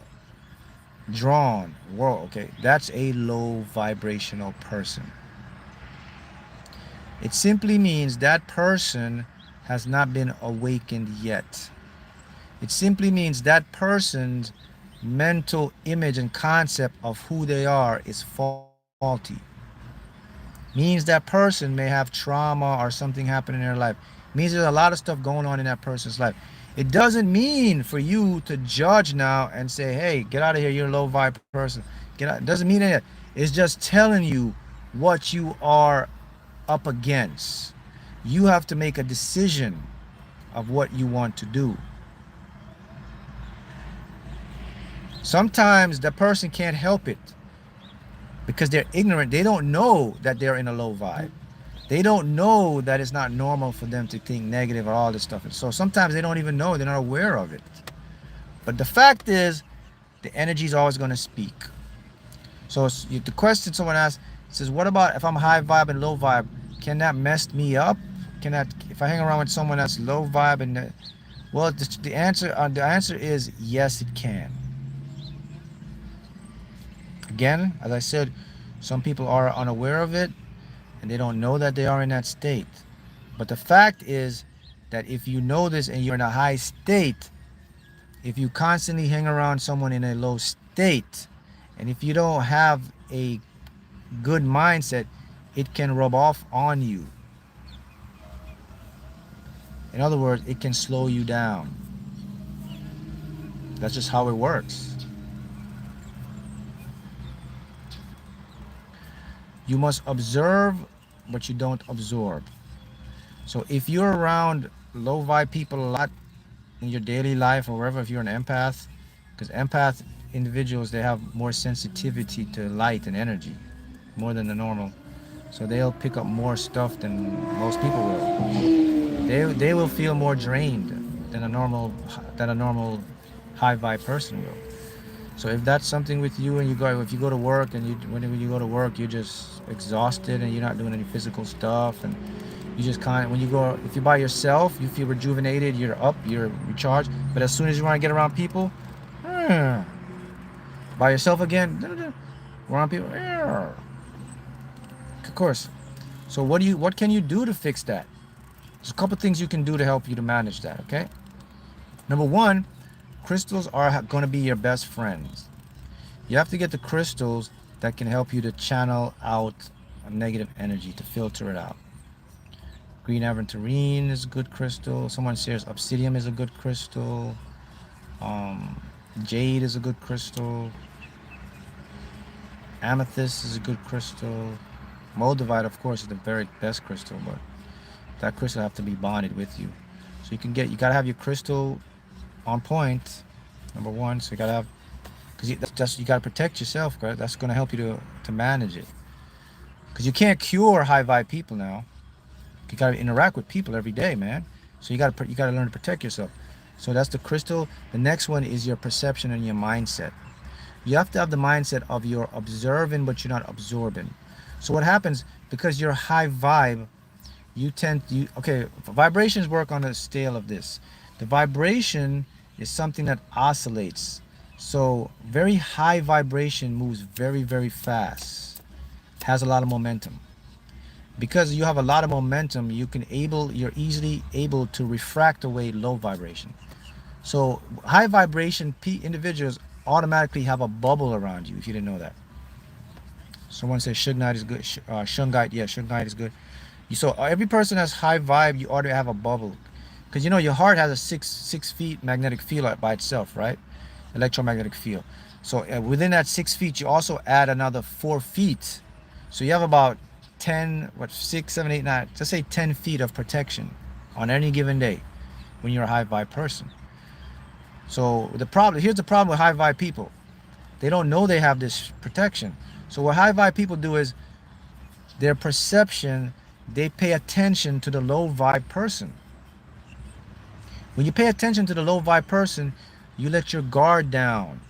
drawn, whoa, okay, that's a low vibrational person. It simply means that person has not been awakened yet. It simply means that person's mental image and concept of who they are is faulty. Means that person may have trauma or something happening in their life. Means there's a lot of stuff going on in that person's life. It doesn't mean for you to judge now and say, hey, get out of here, you're a low vibe person. Get out. It doesn't mean that. It's just telling you what you are up against. You have to make a decision of what you want to do. Sometimes the person can't help it because they're ignorant. They don't know that they're in a low vibe. They don't know that it's not normal for them to think negative or all this stuff. So sometimes they don't even know. They're not aware of it. But the fact is, the energy is always going to speak. So the question someone asked says, what about if I'm high vibe and low vibe? Can that mess me up? Can that, if I hang around with someone that's low vibe and well, the answer is yes, it can. Again, as I said, some people are unaware of it and they don't know that they are in that state. But the fact is that if you know this and you're in a high state, if you constantly hang around someone in a low state, and if you don't have a good mindset, it can rub off on you. In other words, it can slow you down. That's just how it works. You must observe, but you don't absorb. So if you're around low vibe people a lot in your daily life or wherever, if you're an empath, because empath individuals, they have more sensitivity to light and energy, more than the normal. So they'll pick up more stuff than most people will. They will feel more drained than a normal high vibe person will. So if that's something with you and if you go to work and whenever you go to work, you're just exhausted and you're not doing any physical stuff and you just if you're by yourself, you feel rejuvenated, you're up, you're recharged. But as soon as you want to get around people, by yourself again, around people, of course. So what can you do to fix that? There's a couple things you can do to help you to manage that, okay? Number one, crystals are going to be your best friends. You have to get the crystals that can help you to channel out negative energy, to filter it out. Green aventurine is a good crystal. Someone says obsidian is a good crystal. Jade is a good crystal. Amethyst is a good crystal. Moldavite, of course, is the very best crystal, but that crystal have to be bonded with you. So you gotta have your crystal on point, number one. So you gotta have, because you gotta protect yourself, right? That's gonna help you to manage it. Because you can't cure high vibe people now. You gotta interact with people every day, man. So you gotta learn to protect yourself. So that's the crystal. The next one is your perception and your mindset. You have to have the mindset of you're observing, but you're not absorbing. So what happens, because you're high vibe, vibrations work on a scale of this. The vibration is something that oscillates. So very high vibration moves very, very fast, has a lot of momentum. Because you have a lot of momentum, you're easily able to refract away low vibration. So high vibration individuals automatically have a bubble around you, if you didn't know that. Someone says Shungite is good. Shungite, yeah, Shungite is good. So every person that's high vibe, you ought to have a bubble. Because your heart has a 6 feet magnetic field by itself, right? Electromagnetic field. So within that 6 feet, you also add another 4 feet. So you have about 6, 7, 8, 9, just say 10 feet of protection on any given day when you're a high vibe person. So here's the problem with high vibe people. They don't know they have this protection. So what high vibe people do is their perception, they pay attention to the low vibe person. When you pay attention to the low vibe person, you let your guard down.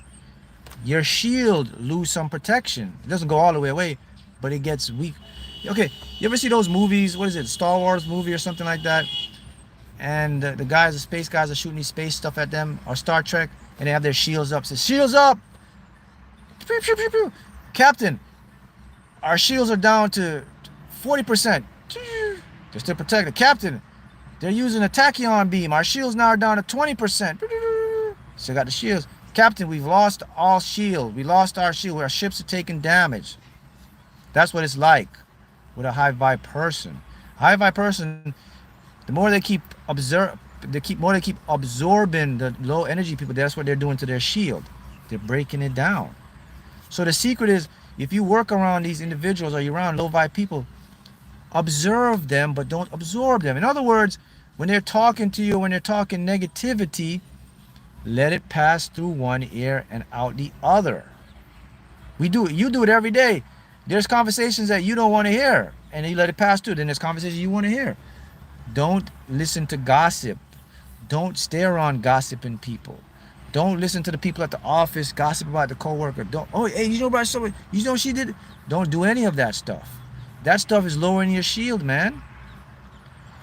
Your shield lose some protection. It doesn't go all the way away, but it gets weak. Okay, you ever see those movies? What is it, Star Wars movie or something like that? and the guys, the space guys, are shooting these space stuff at them, or Star Trek, and they have their shields up. Says, shields up! Pew, pew, pew, pew. Captain, our shields are down to 40%. They're still protected. Captain, they're using a tachyon beam. Our shields now are down to 20%. Still got the shields. Captain, we've lost all shield. We lost our shield. Our ships are taking damage. That's what it's like with a high vibe person. High vibe person, the more they keep absorbing the low energy people, that's what they're doing to their shield. They're breaking it down. So the secret is, if you work around these individuals or you're around low vibe people, observe them but don't absorb them. In other words, when they're talking to you, when they're talking negativity, let it pass through one ear and out the other. You do it every day. There's conversations that you don't want to hear, and you let it pass through. Then there's conversations you want to hear. Don't listen to gossip. Don't stay around gossiping people. Don't listen to the people at the office gossip about the coworker. Don't, oh, hey, you know about someone, you know she did. Don't do any of that stuff. That stuff is lowering your shield, man.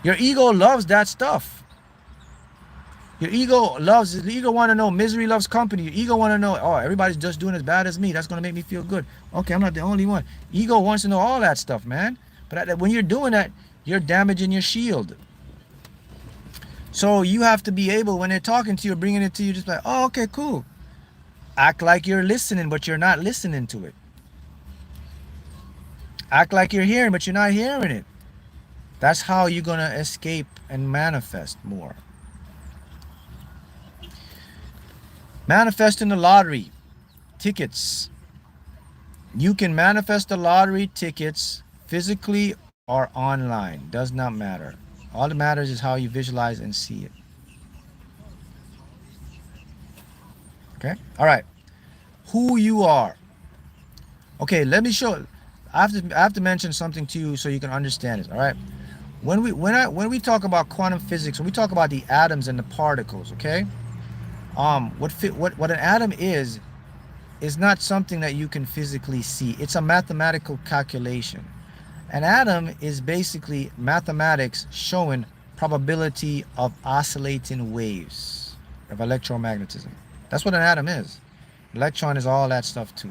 Your ego loves that stuff. Your ego want to know misery loves company. Your ego want to know, oh, everybody's just doing as bad as me. That's going to make me feel good. Okay, I'm not the only one. Ego wants to know all that stuff, man. But when you're doing that, you're damaging your shield. So you have to be able, when they're talking to you, bringing it to you, just like, oh, okay, cool. Act like you're listening, but you're not listening to it. Act like you're hearing, but you're not hearing it. That's how you're going to escape and manifest more. Manifesting the lottery tickets. You can manifest the lottery tickets physically or online. Does not matter. All that matters is how you visualize and see it. Okay? All right. Who you are. Okay, let me show. I have to mention something to you so you can understand it. All right? When we talk about quantum physics, when we talk about the atoms and the particles, okay? What an atom is not something that you can physically see. It's a mathematical calculation. An atom is basically mathematics showing probability of oscillating waves of electromagnetism. That's what an atom is. Electron is all that stuff too.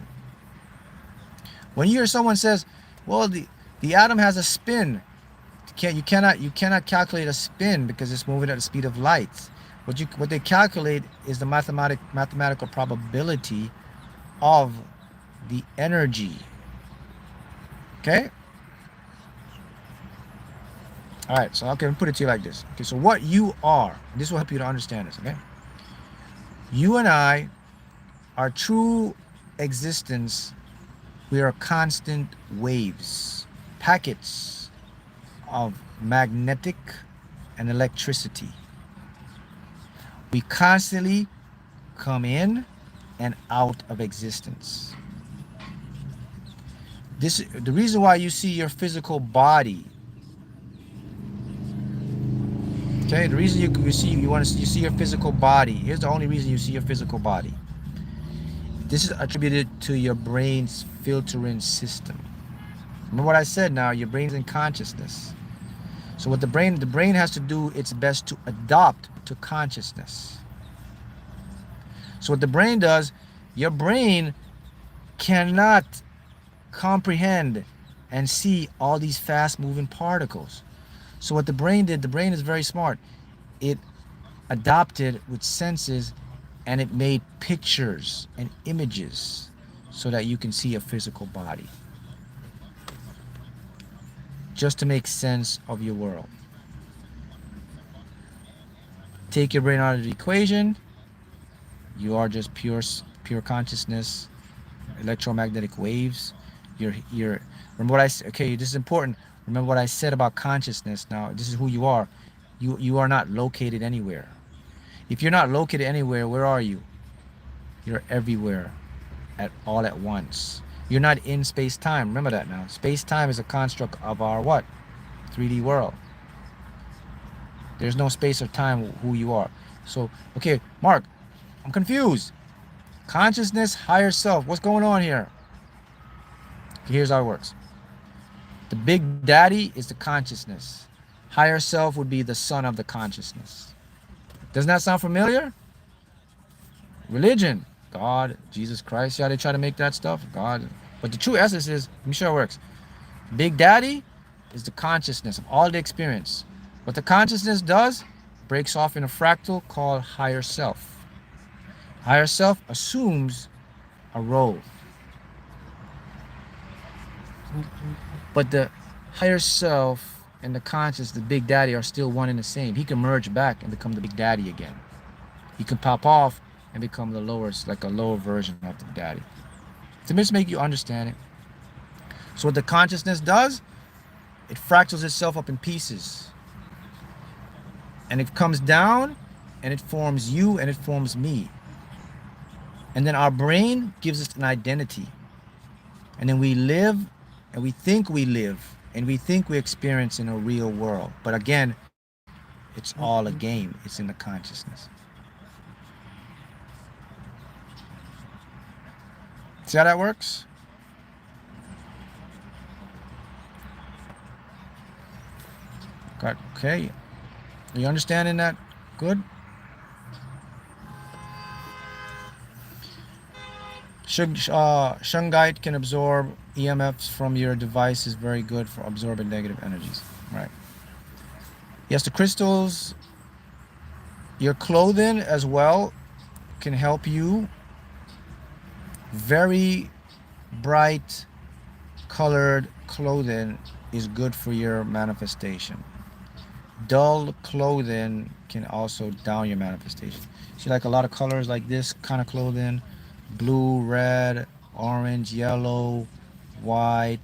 When you hear someone says, well, the atom has a spin, you cannot calculate a spin because it's moving at the speed of light. What they calculate is the mathematical probability of the energy. Okay? All right, so okay, let me put it to you like this. Okay, so what you are, this will help you to understand this, okay? You and I, our true existence, we are constant waves, packets of magnetic and electricity. We constantly come in and out of existence. The reason why you see your physical body, okay, the reason you see your physical body, here's the only reason you see your physical body. This is attributed to your brain's filtering system. Remember what I said now, your brain's in consciousness. So what the brain has to do its best to adopt to consciousness. So what the brain does, your brain cannot comprehend and see all these fast moving particles. So what the brain did, the brain is very smart. It adopted with senses and it made pictures and images so that you can see a physical body. Just to make sense of your world. Take your brain out of the equation. You are just pure consciousness, electromagnetic waves. Remember what I said? Okay, this is important. Remember what I said about consciousness. Now, this is who you are. You are not located anywhere. If you're not located anywhere, where are you? You're everywhere, all at once. You're not in space-time. Remember that now. Space-time is a construct of our what? 3D world. There's no space or time who you are. So, okay, Mark, I'm confused. Consciousness, higher self. What's going on here? Here's how it works. The big daddy is the consciousness. Higher self would be the son of the consciousness. Doesn't that sound familiar? Religion, God, Jesus Christ. Yeah, they try to make that stuff God. But the true essence is, let me show you how it works. Big Daddy is the consciousness of all the experience. What the consciousness does, breaks off in a fractal called higher self. Higher self assumes a role. But the higher self and the conscious, the Big Daddy, are still one and the same. He can merge back and become the Big Daddy again. He can pop off and become the lower, like a lower version of the Daddy. To just make you understand it. So what the consciousness does, it fractals itself up in pieces. And it comes down and it forms you and it forms me. And then our brain gives us an identity. And then we live and we think we live and we think we experience in a real world. But again, it's all a game. It's in the consciousness. See how that works? Okay. Are you understanding that? Good? Shungite can absorb EMFs from your device, is very good for absorbing negative energies. Right. Yes, the crystals, your clothing as well can help you. Very bright colored clothing is good for your manifestation. Dull clothing can also down your manifestation. See, like a lot of colors like this kind of clothing, blue, red, orange, yellow, white,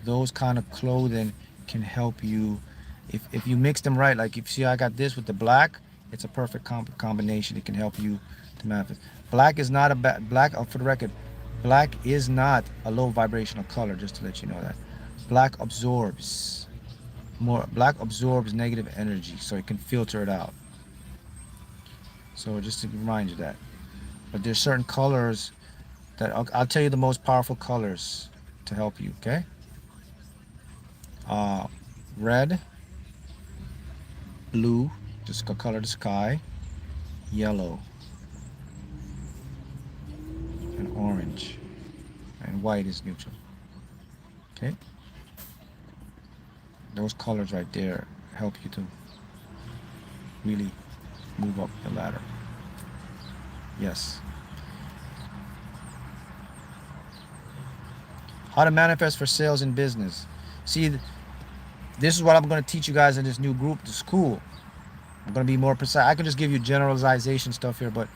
those kind of clothing can help you if you mix them right. Like if you see I got this with the black, it's a perfect combination. It can help you to manifest. Black is not a black, for the record, black is not a low vibrational color, just to let you know that. Black absorbs negative energy, so it can filter it out. So just to remind you that. But there's certain colors that I'll tell you the most powerful colors to help you, okay? Red, blue, just color of the sky, yellow, and orange, and white is neutral. Okay? Those colors right there help you to really move up the ladder. Yes. How to manifest for sales and business. See, this is what I'm going to teach you guys in this new group, the school. I'm going to be more precise. I can just give you generalization stuff here, but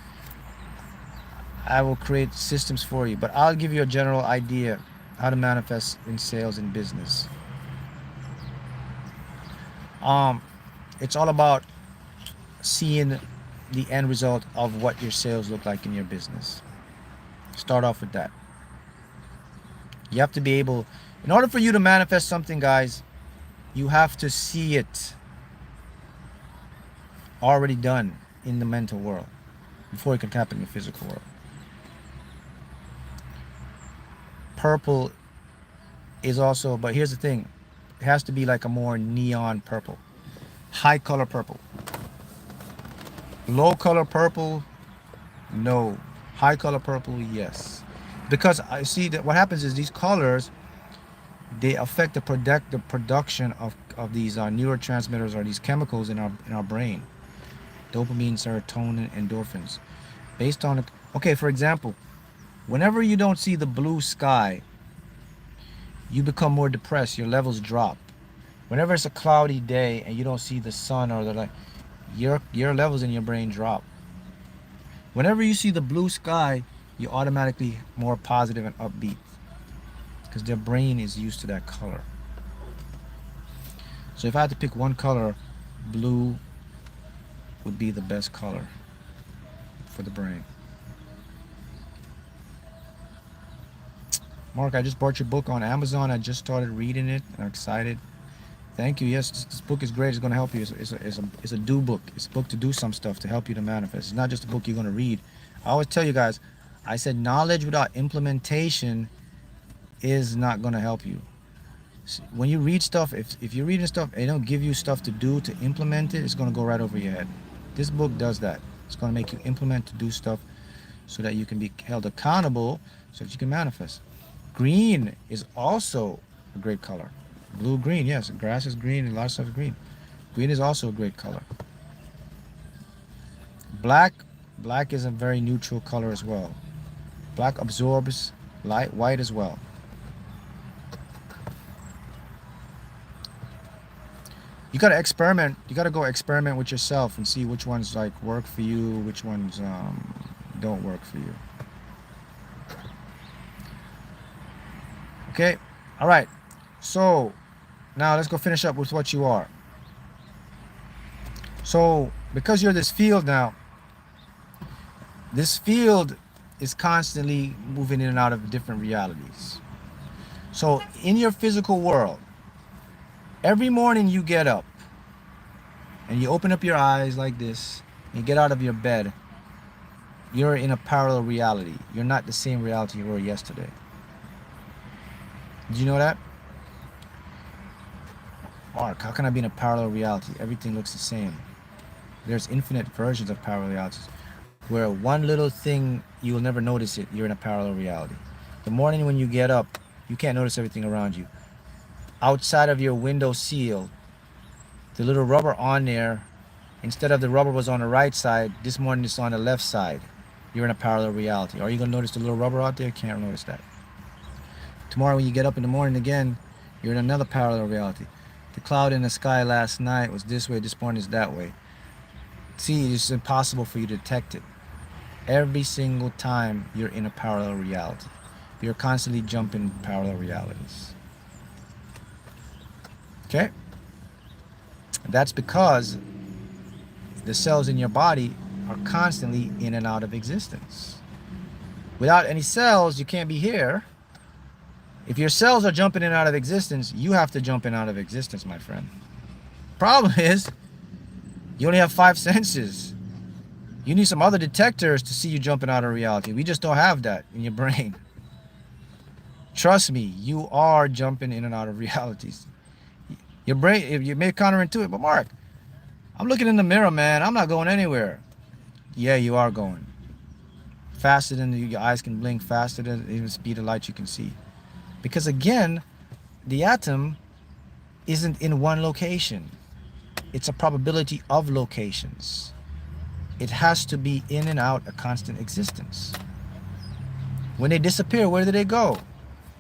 I will create systems for you. But I'll give you a general idea how to manifest in sales and business. It's all about seeing the end result of what your sales look like in your business. Start off with that. You have to be able, in order for you to manifest something, guys, you have to see it already done in the mental world before it can happen in the physical world. Purple is also, but here's the thing, it has to be like a more neon purple, high color purple. Low color purple, no. High color purple, yes. Because I see that what happens is these colors, they affect the production of these neurotransmitters, or these chemicals in our brain. Dopamine, serotonin, endorphins. Based on, okay, for example, whenever you don't see the blue sky, you become more depressed, your levels drop. Whenever it's a cloudy day and you don't see the sun or the light, your levels in your brain drop. Whenever you see the blue sky, you're automatically more positive and upbeat because their brain is used to that color. So if I had to pick one color, blue would be the best color for the brain. Mark, I just bought your book on Amazon. I just started reading it. I'm excited. Thank you. Yes, this book is great. It's going to help you. It's a do book. It's a book to do some stuff to help you to manifest. It's not just a book you're going to read. I always tell you guys, I said knowledge without implementation is not going to help you. When you read stuff, if you're reading stuff and they don't give you stuff to do to implement it, it's going to go right over your head. This book does that. It's going to make you implement to do stuff so that you can be held accountable, so that you can manifest. Green is also a great color. Blue, green, yes. Grass is green, and a lot of stuff is green. Green is also a great color. Black, black is a very neutral color as well. Black absorbs light, white as well. You gotta experiment. You gotta go experiment with yourself and see which ones like work for you, which ones don't work for you. Okay, all right. So now let's go finish up with what you are. So because you're this field now, this field is constantly moving in and out of different realities. So in your physical world, every morning you get up and you open up your eyes like this, you get out of your bed, you're in a parallel reality. You're not the same reality you were yesterday. Did you know that? Mark, how can I be in a parallel reality? Everything looks the same. There's infinite versions of parallel realities where one little thing, you will never notice it, you're in a parallel reality. The morning when you get up, you can't notice everything around you. Outside of your window sill, the little rubber on there, instead of the rubber was on the right side, this morning it's on the left side. You're in a parallel reality. Are you going to notice the little rubber out there? Can't notice that. Tomorrow when you get up in the morning again, you're in another parallel reality. The cloud in the sky last night was this way, this morning is that way. See, it's impossible for you to detect it. Every single time you're in a parallel reality. You're constantly jumping parallel realities. Okay? That's because the cells in your body are constantly in and out of existence. Without any cells, you can't be here. If your cells are jumping in and out of existence, you have to jump in and out of existence, my friend. Problem is, you only have 5 senses. You need some other detectors to see you jumping out of reality. We just don't have that in your brain. Trust me, you are jumping in and out of realities. Your brain, if you may counterintuitive, but Mark, I'm looking in the mirror, man. I'm not going anywhere. Yeah, you are going. Faster than your eyes can blink, faster than even the speed of light you can see. Because again, the atom isn't in one location. It's a probability of locations. It has to be in and out a constant existence. When they disappear, where do they go?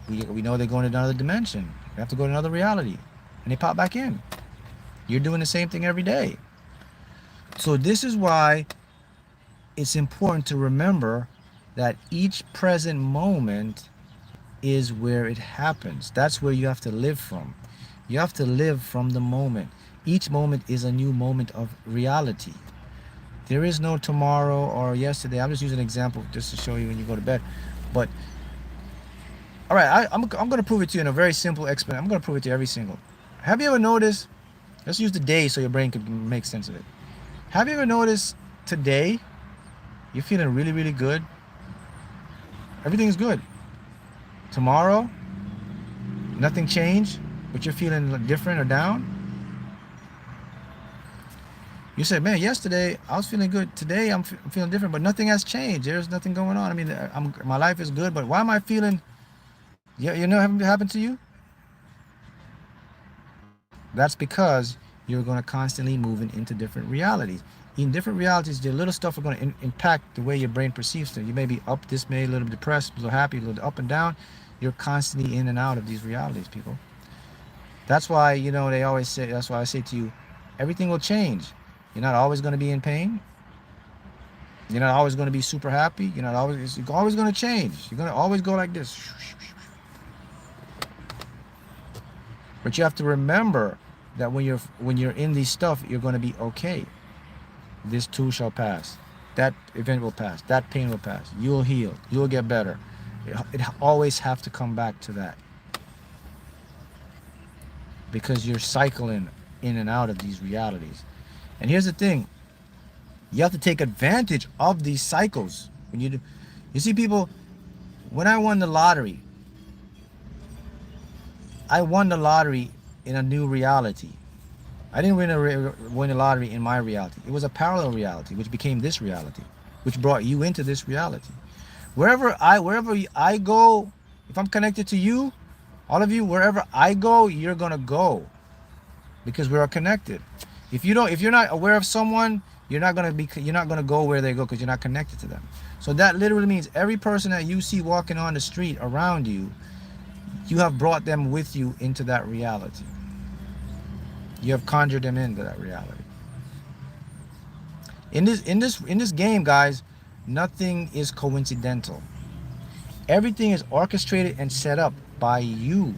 We know they're going to another dimension. They have to go to another reality. And they pop back in. You're doing the same thing every day. So this is why it's important to remember that each present moment is where it happens. That's where you have to live from. You have to live from the moment. Each moment is a new moment of reality. There is no tomorrow or yesterday. I'm just using an example just to show you when you go to bed. But, all right, I'm going to prove it to you in a very simple explanation. I'm going to prove it to you every single. Have you ever noticed, let's use the day so your brain can make sense of it. Have you ever noticed today, you're feeling really, really good? Everything is good. Tomorrow, nothing changed, but you're feeling different or down? You said, man, yesterday I was feeling good. Today I'm feeling different, but nothing has changed. There's nothing going on. I mean, my life is good, but why am I feeling? Yeah, you know, haven't happened to you? That's because you're going to constantly moving into different realities. In different realities, the little stuff are going to impact the way your brain perceives things. You may be up this way, a little depressed, a little happy, a little up and down. You're constantly in and out of these realities, people. That's why, you know, they always say, that's why I say to you, everything will change. You're not always going to be in pain. You're not always going to be super happy. You're always going to change. You're going to always go like this. But you have to remember that when you're in these stuff, you're going to be okay. This too shall pass. That event will pass. That pain will pass. You'll heal. You'll get better. It always have to come back to that. Because you're cycling in and out of these realities. And here's the thing. You have to take advantage of these cycles. When you see people, when I won the lottery, I won the lottery in a new reality. I didn't win the lottery in my reality. It was a parallel reality, which became this reality, which brought you into this reality. Wherever I go, if I'm connected to you, all of you, wherever I go, you're gonna go, because we are connected. If you're not aware of someone, you're not gonna go where they go, because you're not connected to them. So that literally means every person that you see walking on the street around you, you have brought them with you into that reality. You have conjured them into that reality. In this game, guys, nothing is coincidental. Everything is orchestrated and set up by you.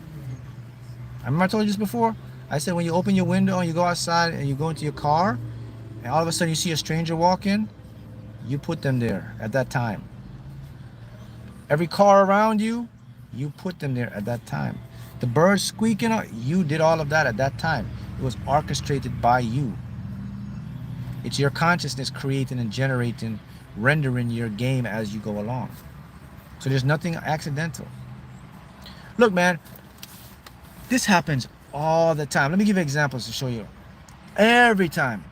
I remember I told you this before. I said when you open your window and you go outside and you go into your car, and all of a sudden you see a stranger walk in, you put them there at that time. Every car around you, you put them there at that time. The birds squeaking, you did all of that at that time. It was orchestrated by you. It's your consciousness creating and generating, rendering your game as you go along. So there's nothing accidental. Look, man, this happens all the time. Let me give you examples to show you. Every time.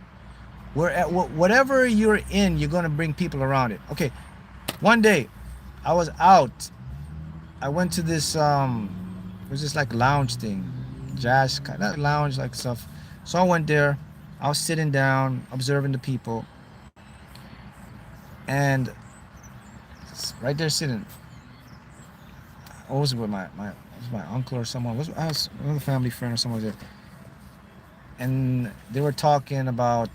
Whatever you're in, you're going to bring people around it. Okay, one day, I was out. I went to this, it was this like lounge thing. Jazz, kind of lounge like stuff. So I went there. I was sitting down, observing the people. And right there sitting, I was with my uncle or someone. I was another family friend or someone was there. And they were talking about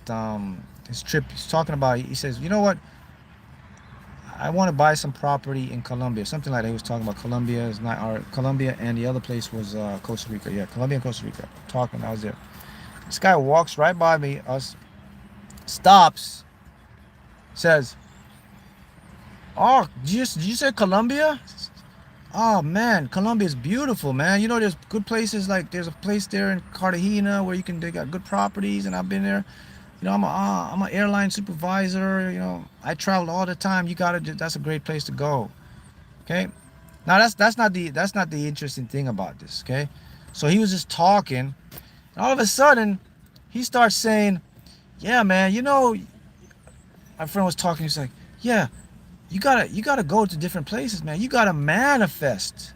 his trip. He's talking about, he says, you know what? I want to buy some property in Colombia. Something like that. He was talking about Colombia. Is not our Colombia, and the other place was Costa Rica. Yeah, Colombia and Costa Rica. Talking, I was there. This guy walks right by me, stops, says, oh, did you say Colombia? Oh man, Colombia is beautiful, man. You know, there's good places, like there's a place there in Cartagena where they got good properties, and I've been there. You know, I'm an airline supervisor. You know, I travel all the time. That's a great place to go. Okay. Now that's not the interesting thing about this. Okay. So he was just talking, and all of a sudden, he starts saying, "Yeah, man. You know," my friend was talking. He's like, "Yeah, you gotta go to different places, man. You gotta manifest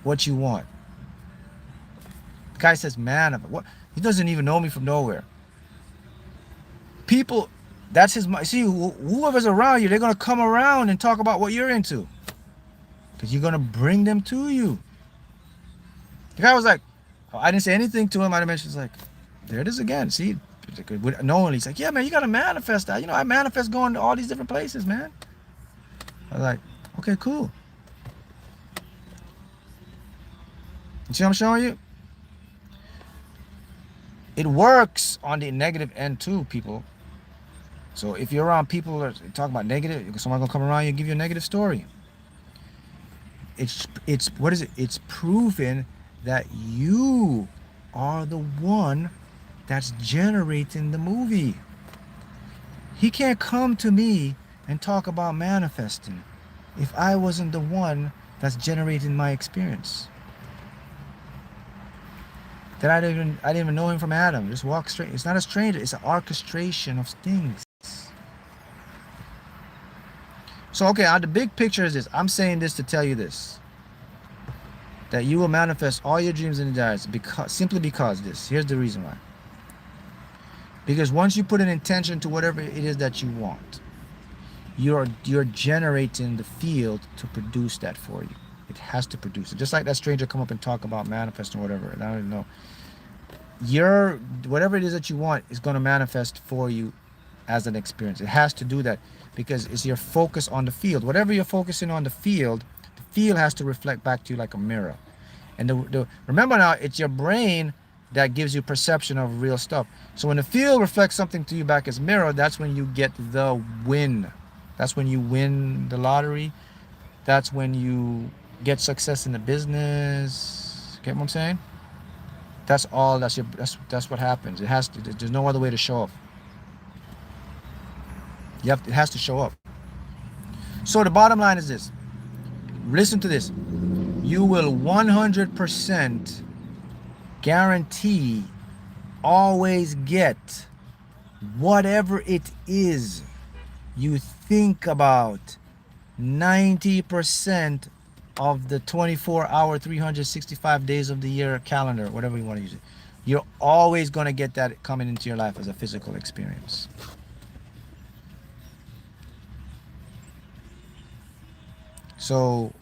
what you want." The guy says, "Manifest." What? He doesn't even know me from nowhere. People, that's his. See, whoever's around you, they're gonna come around and talk about what you're into, because you're gonna bring them to you. The guy was like, I didn't say anything to him. I mentioned, like, there it is again. See, knowingly, he's like, yeah, man, you gotta manifest that. You know, I manifest going to all these different places, man. I was like, okay, cool. You see what I'm showing you? It works on the negative end too, people. So if you're around people that talk about negative, someone gonna come around you and give you a negative story. It's what is it? It's proven that you are the one that's generating the movie. He can't come to me and talk about manifesting if I wasn't the one that's generating my experience. That I didn't even know him from Adam. Just walk straight. It's not a stranger. It's an orchestration of things. So okay, the big picture is this. I'm saying this to tell you this. That you will manifest all your dreams and desires simply because this. Here's the reason why. Because once you put an intention to whatever it is that you want, you're generating the field to produce that for you. It has to produce it. Just like that stranger come up and talk about manifesting or whatever. I don't even know. Whatever it is that you want is going to manifest for you as an experience. It has to do that because it's your focus on the field. Whatever you're focusing on the field has to reflect back to you like a mirror. And remember now, it's your brain that gives you perception of real stuff. So when the field reflects something to you back as mirror, that's when you get the win. That's when you win the lottery. That's when you get success in the business. Get what I'm saying? That's all. That's what happens. It has to. There's no other way to show up. It has to show up. So the bottom line is this. Listen to this. you will 100% guarantee always get whatever it is you think about 90% of the 24-hour, 365 days of the year calendar, whatever you want to use it. You're always going to get that coming into your life as a physical experience. So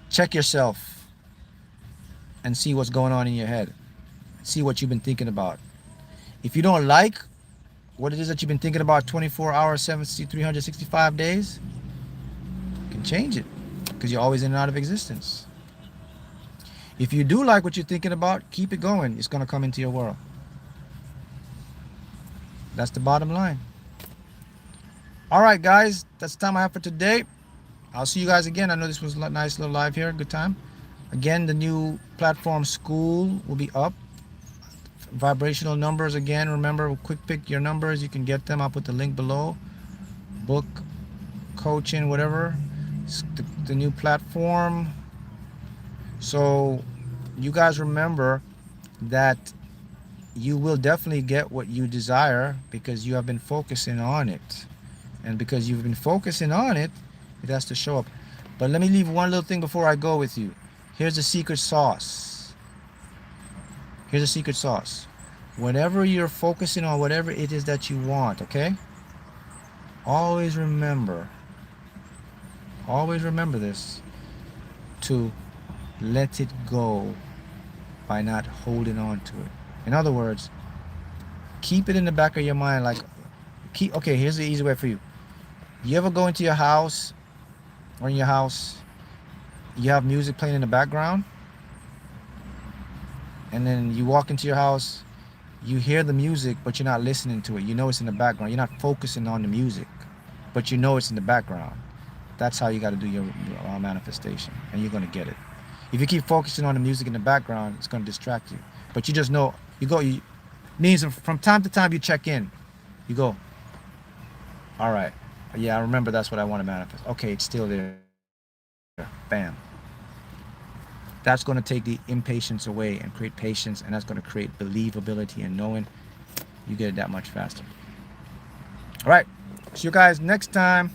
check yourself and see what's going on in your head. See what you've been thinking about. If you don't like what it is that you've been thinking about 24 hours, 365 days, you can change it, because you're always in and out of existence. If you do like what you're thinking about, keep it going. It's going to come into your world. That's the bottom line. All right, guys, that's the time I have for today. I'll see you guys again. I know this was a nice little live here. Good time. Again, the new platform school will be up. Vibrational numbers, again, remember, quick pick your numbers. You can get them. I'll put the link below. Book, coaching, whatever. The new platform. So you guys remember that you will definitely get what you desire, because you have been focusing on it. And because you've been focusing on it, it has to show up. But let me leave one little thing before I go with you. Here's the secret sauce. Here's the secret sauce. Whenever you're focusing on whatever it is that you want, okay? Always remember this, to let it go by not holding on to it. In other words, keep it in the back of your mind, like, okay, here's the easy way for you. You ever go into your house, or in your house, you have music playing in the background, and then you walk into your house, you hear the music, but you're not listening to it. You know it's in the background. You're not focusing on the music, but you know it's in the background. That's how you got to do your manifestation, and you're going to get it. If you keep focusing on the music in the background, it's going to distract you. But you just know, means from time to time you check in. You go, all right, yeah, I remember that's what I want to manifest. Okay, it's still there. Bam. That's going to take the impatience away and create patience, and that's going to create believability and knowing. You get it that much faster. All right, see you guys next time.